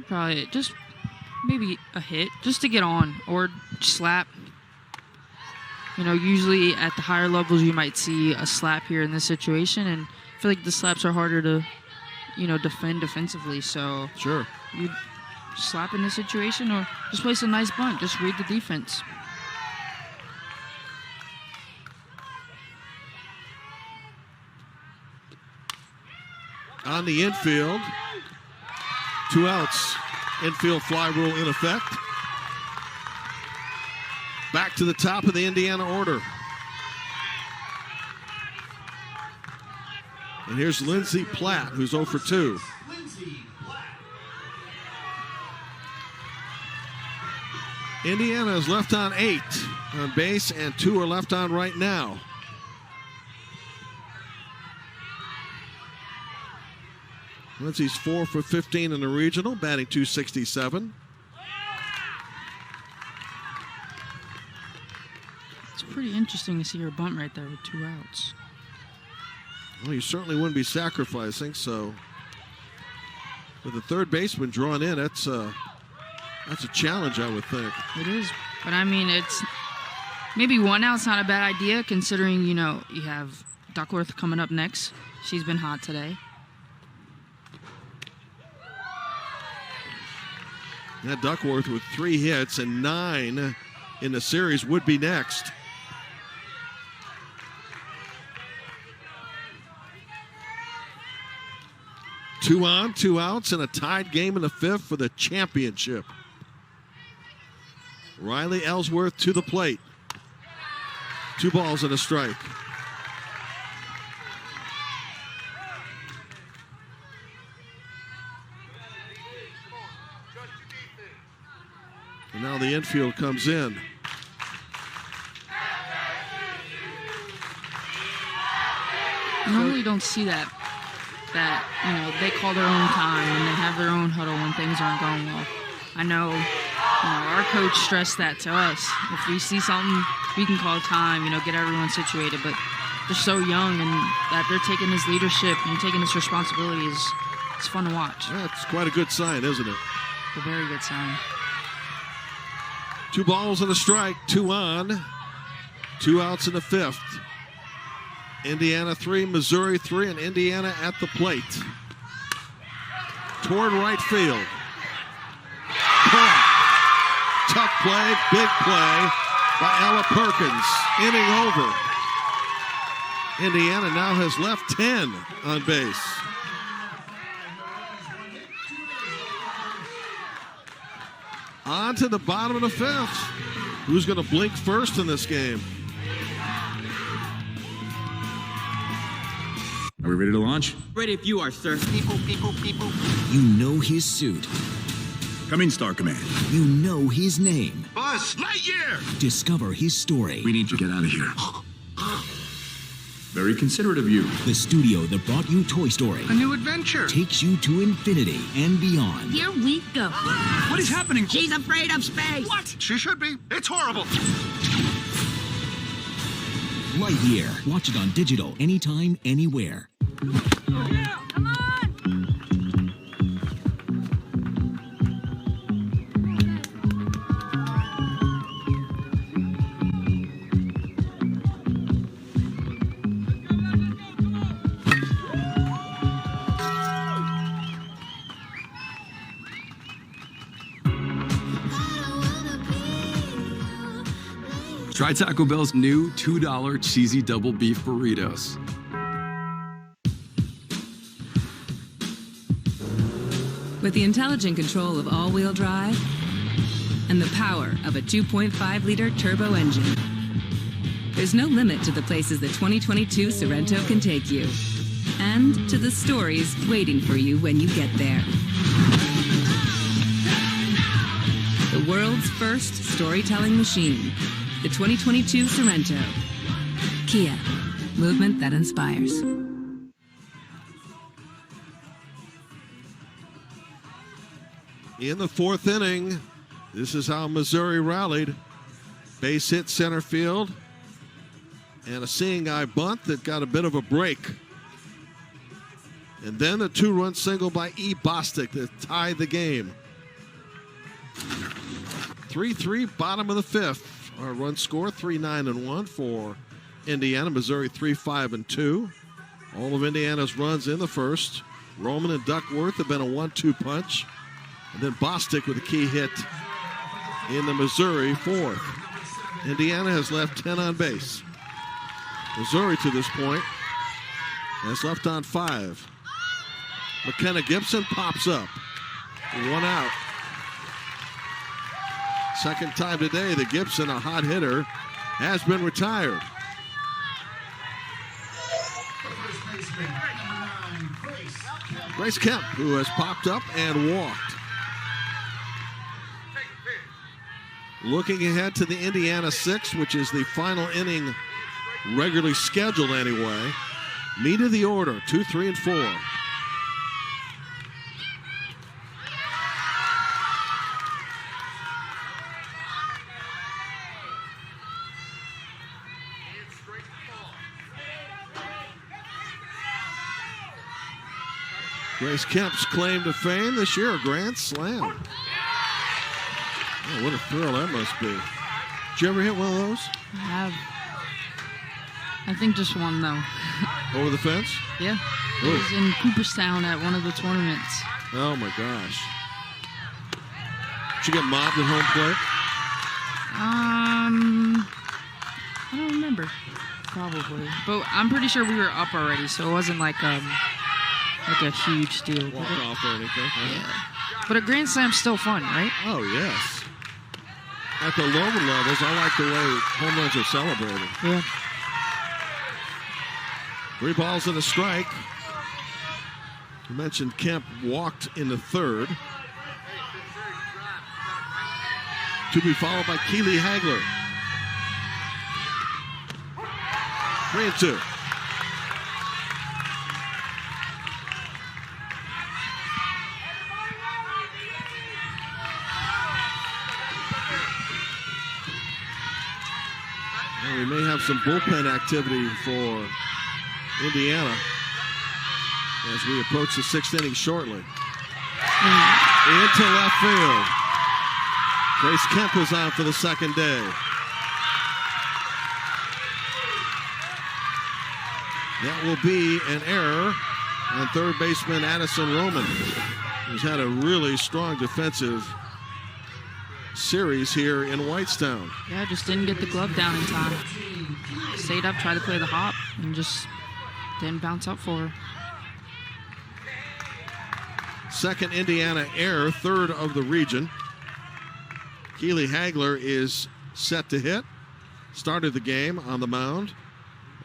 probably just maybe a hit just to get on, or slap. You know, usually at the higher levels you might see a slap here in this situation, and I feel like the slaps are harder to, defend defensively. So sure, you slap in this situation or just place a nice bunt. Just read the defense. On the infield, 2 outs. Infield fly rule in effect. Back to the top of the Indiana order. And here's Lindsey Platt, who's 0 for 2. Indiana is left on 8 on base, and 2 are left on right now. Lindsey's 4 for 15 in the regional, batting .267. Pretty interesting to see her bunt right there with 2 outs. Well, you certainly wouldn't be sacrificing, so with the third baseman drawn in, that's a challenge, I would think. It is, but I mean, it's maybe 1 out's not a bad idea considering, you know, you have Duckworth coming up next. She's been hot today. That Duckworth with 3 hits and 9 in the series would be next. Two on, 2 outs, and a tied game in the 5th for the championship. Riley Ellsworth to the plate. 2 balls and a strike. And now the infield comes in. I normally don't see that, you know, they call their own time and they have their own huddle when things aren't going well. I know, you know, our coach stressed that to us. If we see something, we can call time, you know, get everyone situated. But they're so young, and that they're taking this leadership and taking this responsibility it's fun to watch. That's quite a good sign, isn't it? A very good sign. 2 balls and a strike, 2 on, 2 outs in the 5th. Indiana 3, Missouri 3, and Indiana at the plate. Toward right field. Tough play, big play by Ella Perkins. Inning over. Indiana now has left 10 on base. On to the bottom of the 5th. Who's going to blink first in this game? Are we ready to launch? Ready if you are, sir. People. You know his suit. Come in, Star Command. You know his name. Buzz Lightyear! Discover his story. We need to get out of here. Very considerate of you. The studio that brought you Toy Story. A new adventure. Takes you to infinity and beyond. Here we go. What is happening? She's afraid of space. What? She should be. It's horrible. Lightyear. Watch it on digital anytime, anywhere. Come on! Try Taco Bell's new $2 cheesy double beef burritos. With the intelligent control of all-wheel drive and the power of a 2.5-liter turbo engine, there's no limit to the places the 2022 Sorento can take you, and to the stories waiting for you when you get there. The world's first storytelling machine, the 2022 Sorento. Kia, movement that inspires. In the 4th inning, this is how Missouri rallied. Base hit center field, and a seeing eye bunt that got a bit of a break. And then a 2-run single by E. Bostic that tied the game. 3-3, bottom of the 5th. Our run score 3-9-1 for Indiana. Missouri 3-5-2. All of Indiana's runs in the first. Roman and Duckworth have been a 1-2 punch. And then Bostic with a key hit in the Missouri 4th. Indiana has left 10 on base. Missouri to this point has left on 5. McKenna Gibson pops up. 1 out. Second time today that Gibson, a hot hitter, has been retired. Grace Kemp, who has popped up and walked. Looking ahead to the Indiana 6, which is the final inning, regularly scheduled anyway. Meat of the order, 2, 3, and 4. Grace Kemp's claim to fame this year, a grand slam. Oh, what a thrill that must be. Did you ever hit one of those? I have. I think just one, though. Over the fence? Yeah. It Ooh. was in Cooperstown at one of the tournaments. Oh, my gosh. Did you get mobbed at home plate? I don't remember. Probably. But I'm pretty sure we were up already, so it wasn't like a huge deal. Walk off or anything? Yeah. But a grand slam's still fun, right? Oh, yes. At the lower levels, I like the way home runs are celebrated. Yeah. 3 balls and a strike. You mentioned Kemp walked in the third. To be followed by Keely Hagler. 3-2. And we may have some bullpen activity for Indiana as we approach the 6th inning shortly. Into left field. Grace Kemp is out for the second day. That will be an error on third baseman Addison Roman, who's had a really strong defensive series here in Whitestown. Yeah, just didn't get the glove down in time. Stayed up, tried to play the hop, and just didn't bounce up for her. Second Indiana error, third of the region. Keely Hagler is set to hit. Started the game on the mound,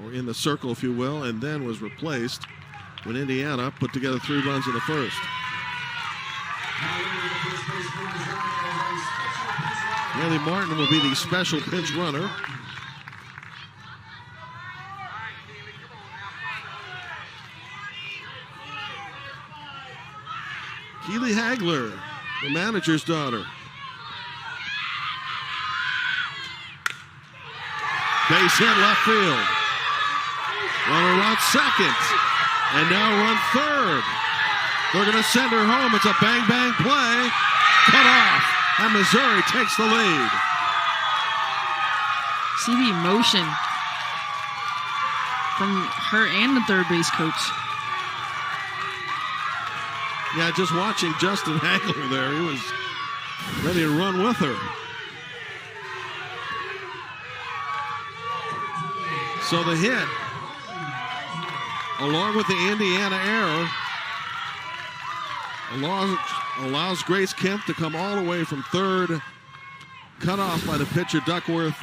or in the circle, if you will, and then was replaced when Indiana put together 3 runs in the first. Haley Martin will be the special pinch runner. Keely Hagler, the manager's daughter. Base hit left field. Runner on second. And now run third. They're going to send her home. It's a bang-bang play. Cut off. And Missouri takes the lead. See the emotion from her and the third base coach. Yeah, just watching Justin Hagler there. He was ready to run with her. So the hit, along with the Indiana error, allows Grace Kemp to come all the way from third, cut off by the pitcher Duckworth.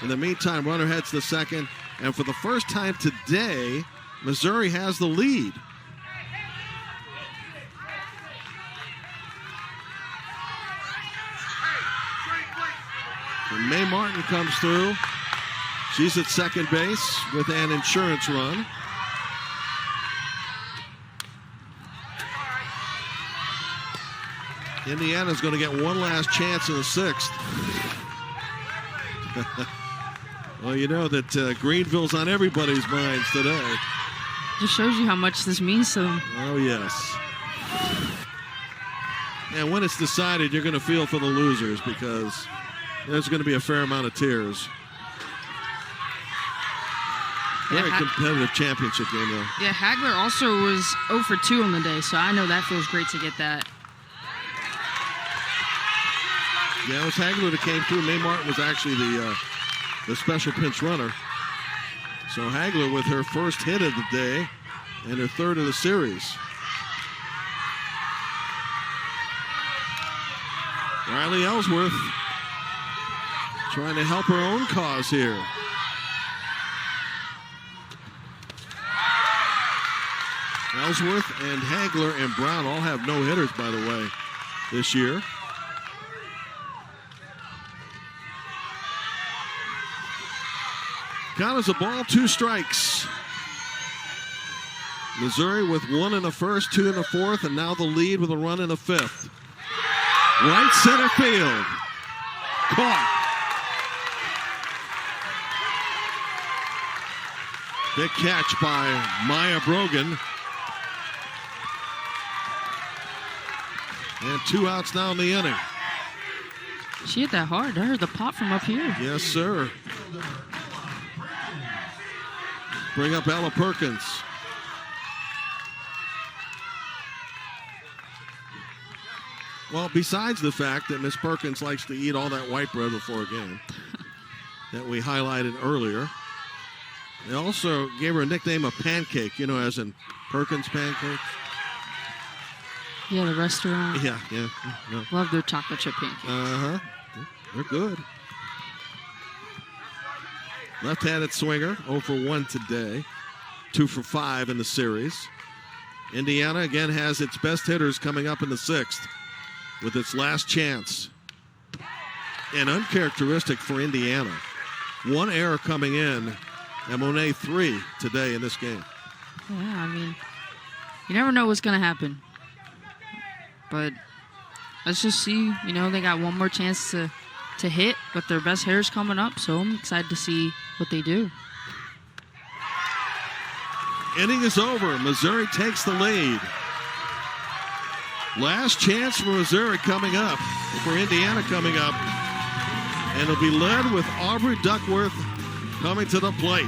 In the meantime, runner heads to second, and for the first time today, Missouri has the lead. And Mae Martin comes through. She's at second base with an insurance run. Indiana's going to get one last chance in the 6th. Well, you know that Greenville's on everybody's minds today. Just shows you how much this means to them. Oh, yes. And when it's decided, you're going to feel for the losers because there's going to be a fair amount of tears. Very competitive championship game, though. Yeah, Hagler also was 0 for 2 on the day, so I know that feels great to get that. Yeah, it was Hagler that came through. Mae Martin was actually the special pinch runner. So Hagler with her first hit of the day and her third of the series. Riley Ellsworth trying to help her own cause here. Ellsworth and Hagler and Brown all have no hitters, by the way, this year. Count is a ball, 2 strikes. Missouri with 1 in the first, 2 in the 4th, and now the lead with a run in the 5th. Right center field. Caught. Big catch by Maya Brogan. And 2 outs now in the inning. She hit that hard. I heard the pop from up here. Yes, sir. Bring up Ella Perkins. Well, besides the fact that Miss Perkins likes to eat all that white bread before a game that we highlighted earlier, they also gave her a nickname of Pancake, you know, as in Perkins Pancakes. Yeah, the restaurant. Yeah. Love their chocolate chip pancakes. Uh-huh. They're good. Left-handed swinger, 0 for 1 today. 2 for 5 in the series. Indiana, again, has its best hitters coming up in the 6th with its last chance. And uncharacteristic for Indiana. 1 error coming in, and Monet 3 today in this game. Yeah, I mean, you never know what's going to happen. But let's just see, you know, they got one more chance to hit, but their best hitters coming up, so I'm excited to see what they do. Inning is over. Missouri takes the lead. Last chance for Missouri coming up, for Indiana coming up. And it'll be led with Aubrey Duckworth coming to the plate.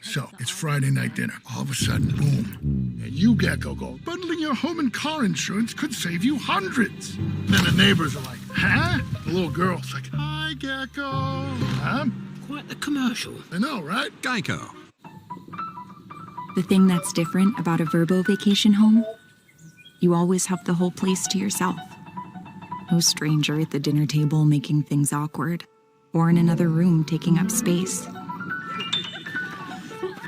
So it's Friday night dinner. All of a sudden, boom. And you, Gecko, go, bundling your home and car insurance could save you hundreds. And then the neighbors are like, huh? The little girl's like, hi, Gecko. Huh? Quite the commercial. I know, right? Geico. The thing that's different about a Verbo vacation home, you always have the whole place to yourself. No stranger at the dinner table making things awkward, or in another room taking up space.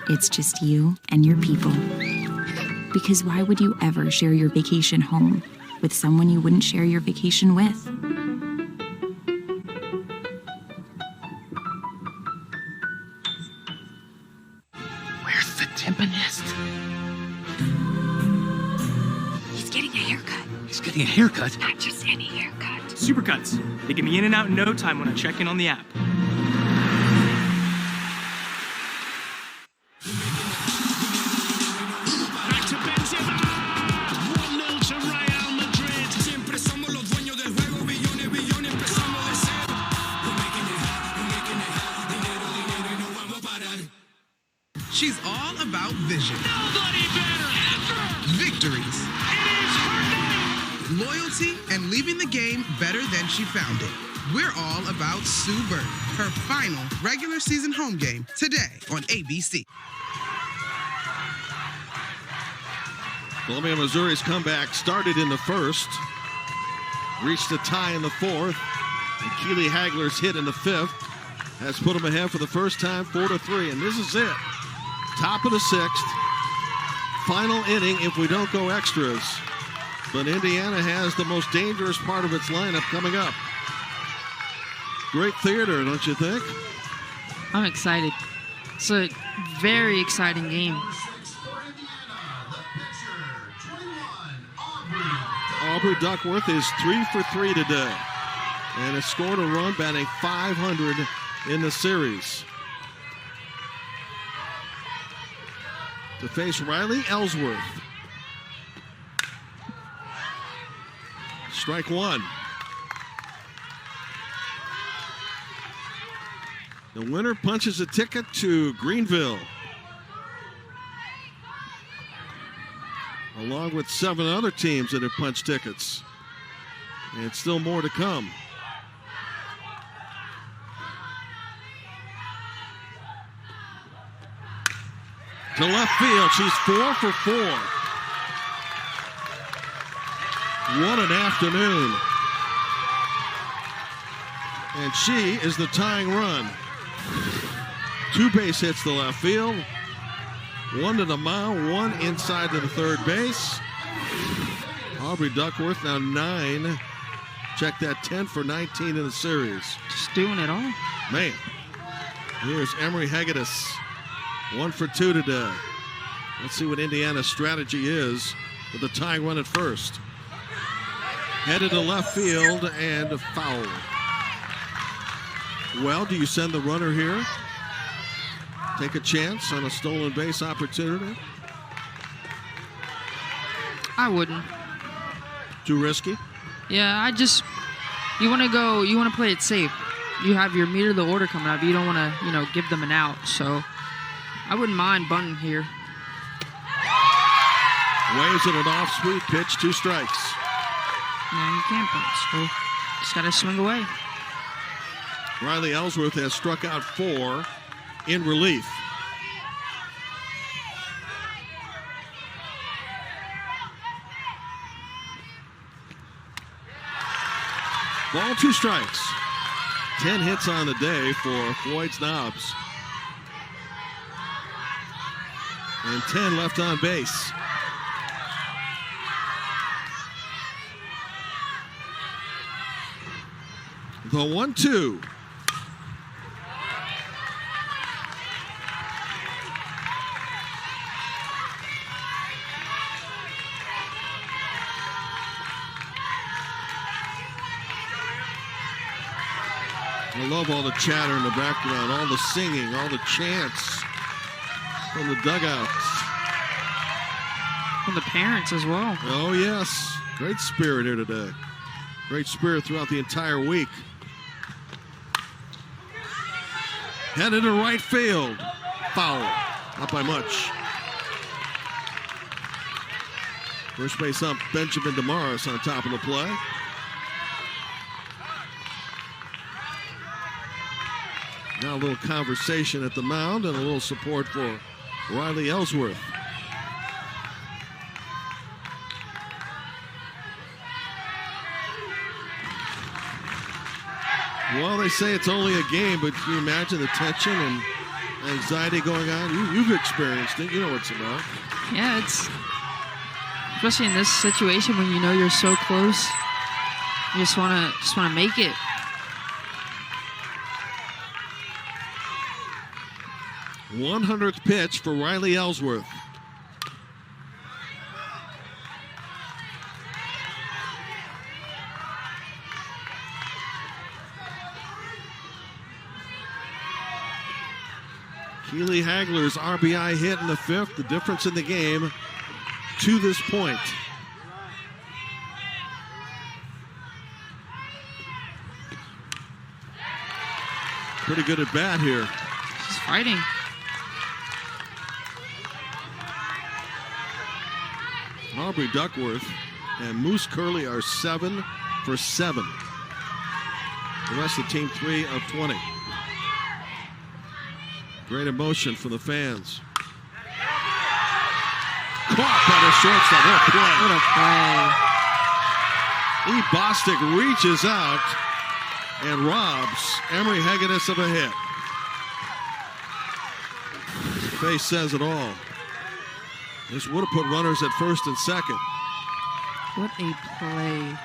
It's just you and your people. Because why would you ever share your vacation home with someone you wouldn't share your vacation with? Where's the timpanist? He's getting a haircut. He's getting a haircut? Not just any haircut. Supercuts. They get me in and out in no time when I check in on the app. She's all about vision. Nobody better ever. Victories. It is her night. Loyalty and leaving the game better than she found it. We're all about Sue Bird, her final regular season home game today on ABC. Columbia, Missouri's comeback started in the first, reached a tie in the 4th, and Keely Hagler's hit in the 5th has put them ahead for the first time, 4-3, and this is it. Top of the 6th, final inning if we don't go extras. But Indiana has the most dangerous part of its lineup coming up. Great theater, don't you think? I'm excited. It's a very exciting game. Aubrey Duckworth is 3 for 3 today and has scored a run, batting .500 in the series. To face Riley Ellsworth. Strike 1. The winner punches a ticket to Greenville, along with 7 other teams that have punched tickets. And still more to come. To left field, she's 4 for 4. What an afternoon. And she is the tying run. 2 base hits to left field. 1 to the mound, 1 inside to the third base. Aubrey Duckworth now 9. Check that, 10 for 19 in the series. Just doing it all. Man, here's Emery Hegedus. 1 for 2 today. Let's see what Indiana's strategy is with the tying run at first. Headed to left field and foul. Well, do you send the runner here? take a chance on a stolen base opportunity? I wouldn't. Too risky? Yeah, you want to play it safe. You have your meter of the order coming up. You don't want to, give them an out. So I wouldn't mind bunting here. Waves it an off-speed pitch, 2 strikes. No, you can't bunt. So just got to swing away. Riley Ellsworth has struck out 4 in relief. Ball, 2 strikes. 10 hits on the day for Floyd Snobbs. And 10 left on base. The 1-2. I love all the chatter in the background, all the singing, all the chants from the dugouts. From the parents as well. Oh, yes. Great spirit here today. Great spirit throughout the entire week. Headed to right field. Foul. Not by much. First base ump Benjamin DeMaris on top of the play. Now a little conversation at the mound and a little support for Riley Ellsworth. Well, they say it's only a game, but can you imagine the tension and anxiety going on? You've experienced it. You know what it's about. Yeah, it's especially in this situation when you know you're so close. You just want to make it. th pitch for Riley Ellsworth. Keely Hagler's RBI hit in the 5th, the difference in the game to this point. Pretty good at bat here. He's fighting. Aubrey Duckworth and Moose Curley are 7 for 7. The rest of the team 3 of 20. Great emotion for the fans. Caught by the shortstop. What a play. What a play. E. Bostic reaches out and robs Emory Hegedus of a hit. His face says it all. This would have put runners at first and second. What a play.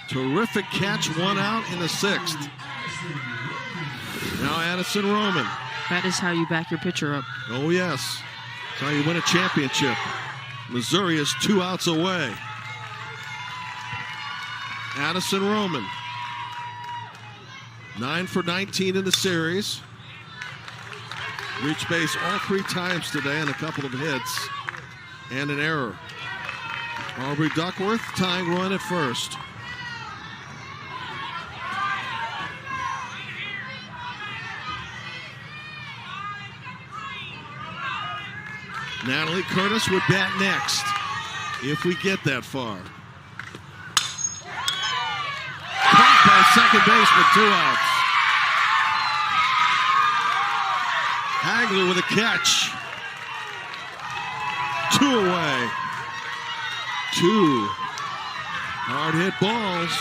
Terrific catch, 1 out in the 6th. Now Addison Roman. That is how you back your pitcher up. Oh, yes. That's how you win a championship. Missouri is 2 outs away. Addison Roman. 9 for 19 in the series. Reached base all 3 times today and a couple of hits and an error. Aubrey Duckworth tying run at first. Natalie Curtis would bat next if we get that far. Caught by second base for 2 outs. Hagler with a catch. 2 away. 2 hard hit balls,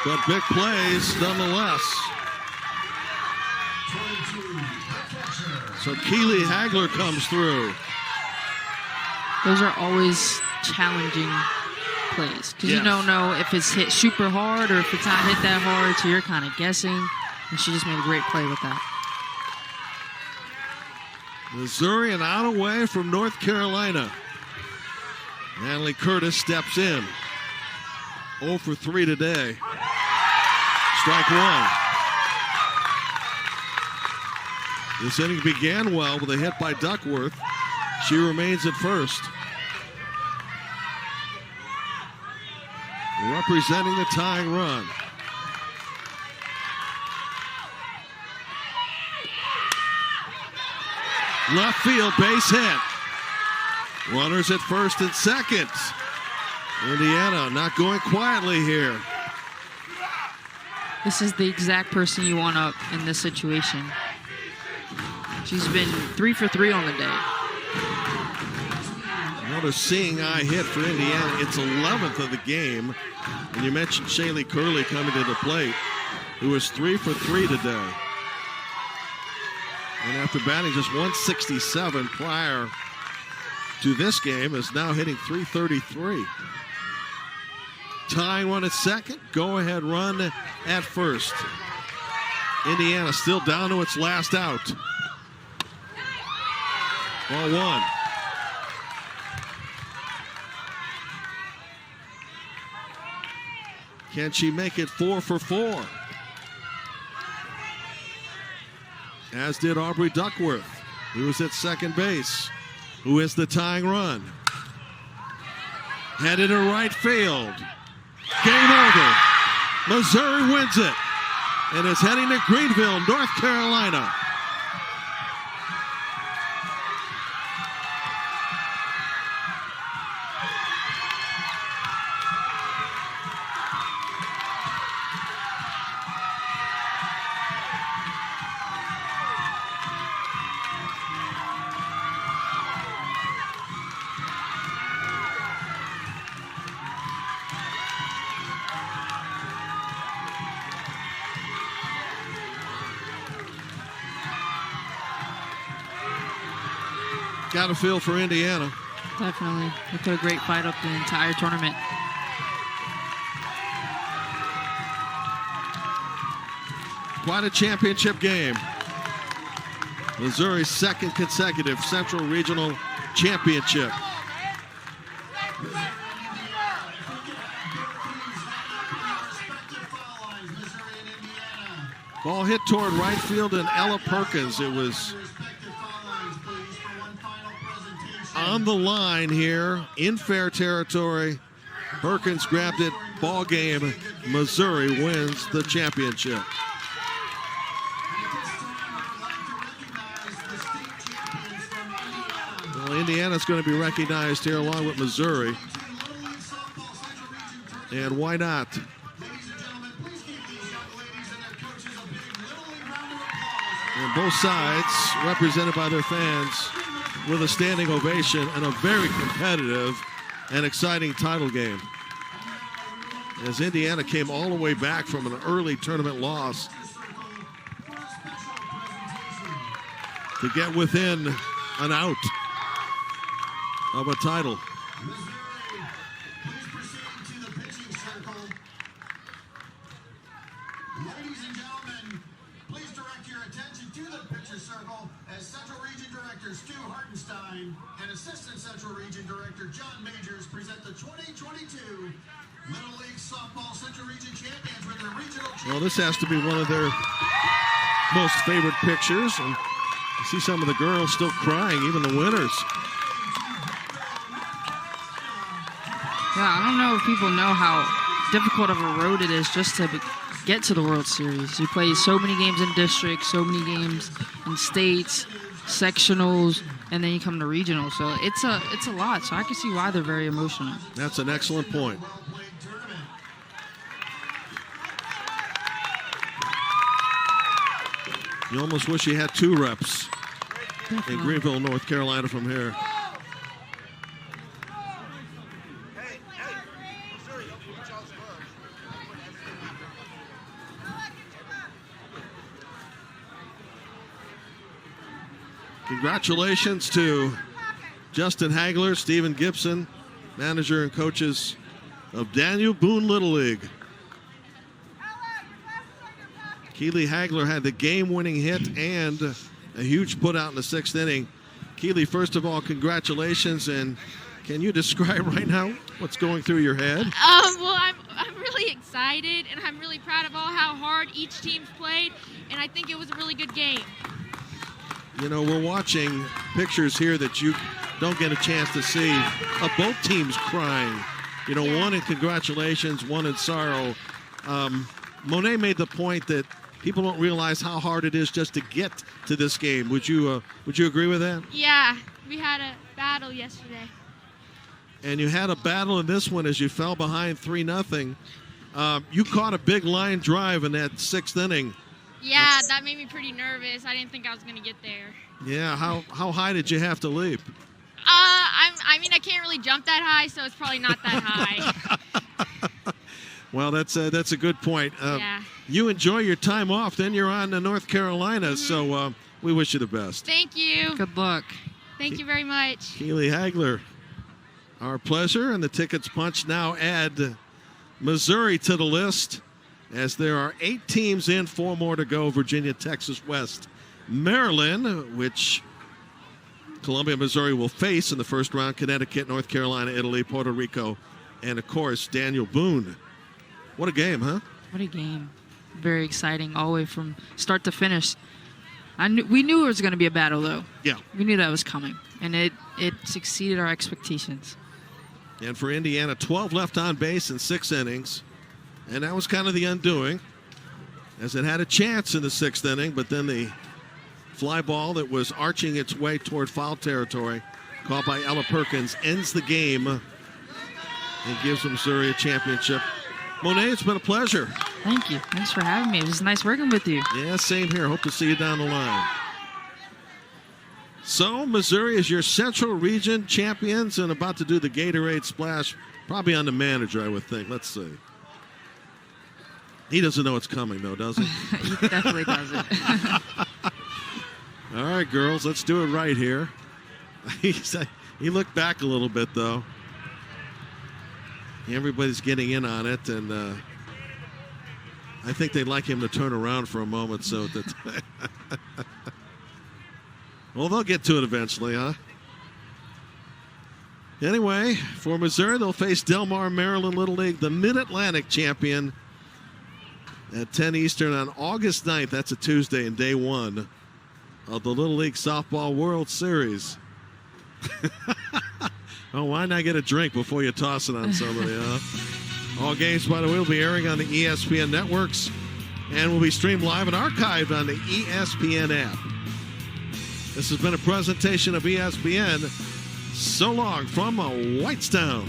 but big plays nonetheless. So Keely Hagler comes through. Those are always challenging plays because you don't know if it's hit super hard or if it's not hit that hard, so you're kind of guessing. And she just made a great play with that. Missouri and out away from North Carolina. Natalie Curtis steps in. 0 for 3 today. Strike one. This inning began well with a hit by Duckworth. She remains at first. Representing the tying run. Left field, base hit. Runners at first and second. Indiana not going quietly here. This is the exact person you want up in this situation. She's been 3 for 3 on the day. Another seeing eye hit for Indiana. It's 11th of the game. And you mentioned Shaylee Curley coming to the plate, who was 3 for 3 today. And after batting just 167 prior to this game, is now hitting 333. Tying run at second, go-ahead run at first. Indiana still down to its last out. Ball one. Can she make it 4 for 4? As did Aubrey Duckworth, who was at second base, who is the tying run. Headed to right field. Game over. Missouri wins it and is heading to Greenville, North Carolina. Got a feel for Indiana. Definitely. They put a great fight up the entire tournament. Quite a championship game. Missouri's second consecutive Central Regional Championship. Ball hit toward right field and Ella Perkins. It was on the line here in fair territory. Perkins grabbed it. Ball game. Missouri wins the championship. Well, Indiana's going to be recognized here along with Missouri. And why not? And both sides represented by their fans with a standing ovation and a very competitive and exciting title game. As Indiana came all the way back from an early tournament loss to get within an out of a title. Ladies and gentlemen, please direct your attention to the pitcher circle as Central Region Director Stu Hartenstein and Assistant Central Region Director John Majors present the 2022 Little League Softball Central Region Champions with their regional champions. Well, this has to be one of their most favorite pictures. And you see some of the girls still crying, even the winners. Yeah, I don't know if people know how difficult of a road it is just to get to the World Series. You play so many games in districts, so many games in states, sectionals, and then you come to regional. So it's a lot. So I can see why they're very emotional. That's an excellent point. You almost wish you had two reps in Greenville, North Carolina from here. Congratulations to Justin Hagler, Stephen Gibson, manager and coaches of Daniel Boone Little League. Keely Hagler had the game-winning hit and a huge put-out in the sixth inning. Keely, first of all, congratulations, and can you describe right now what's going through your head? Well, I'm really really excited, and I'm really proud of how hard each team's played, and I think it was a really good game. You know, we're watching pictures here that you don't get a chance to see of both teams crying. You know, one in congratulations, one in sorrow. Monet made the point that people don't realize how hard it is just to get to this game. Would you agree with that? Yeah, we had a battle yesterday. And you had a battle in this one as you fell behind 3-0. You caught a big line drive in that 6th inning. Yeah, that made me pretty nervous. I didn't think I was going to get there. Yeah, how high did you have to leap? I mean, I can't really jump that high, so it's probably not that high. Well, that's a good point. Yeah. You enjoy your time off, then you're on to North Carolina, so we wish you the best. Thank you. Good luck. Thank you very much. Keely Hagler, our pleasure, and the Tickets Punch now add Missouri to the list as there are 8 teams in, 4 more to go. Virginia, Texas West, Maryland, which Columbia, Missouri will face in the first round, Connecticut, North Carolina, Italy, Puerto Rico, and of course, Daniel Boone. What a game, huh? What a game. Very exciting all the way from start to finish. We knew it was going to be a battle, though. Yeah. We knew that was coming, and it exceeded our expectations. And for Indiana, 12 left on base in 6 innings. And that was kind of the undoing, as it had a chance in the 6th inning, but then the fly ball that was arching its way toward foul territory, caught by Ella Perkins, ends the game and gives Missouri a championship. Monet, it's been a pleasure. Thank you. Thanks for having me. It was nice working with you. Yeah, same here. Hope to see you down the line. So, Missouri is your Central Region champions and about to do the Gatorade splash, probably on the manager, I would think. Let's see. He doesn't know it's coming, though, does he? He definitely doesn't. All right, girls, let's do it right here. He looked back a little bit, though. Everybody's getting in on it, and I think they'd like him to turn around for a moment so that... Well, they'll get to it eventually, huh? Anyway, for Missouri, they'll face Del Mar, Maryland Little League, the Mid-Atlantic champion, at 10 Eastern on August 9th. That's a Tuesday and day 1 of the Little League Softball World Series. Oh, why not get a drink before you toss it on somebody, huh? All games, by the way, will be airing on the ESPN networks and will be streamed live and archived on the ESPN app. This has been a presentation of ESPN. So long from Whitestown.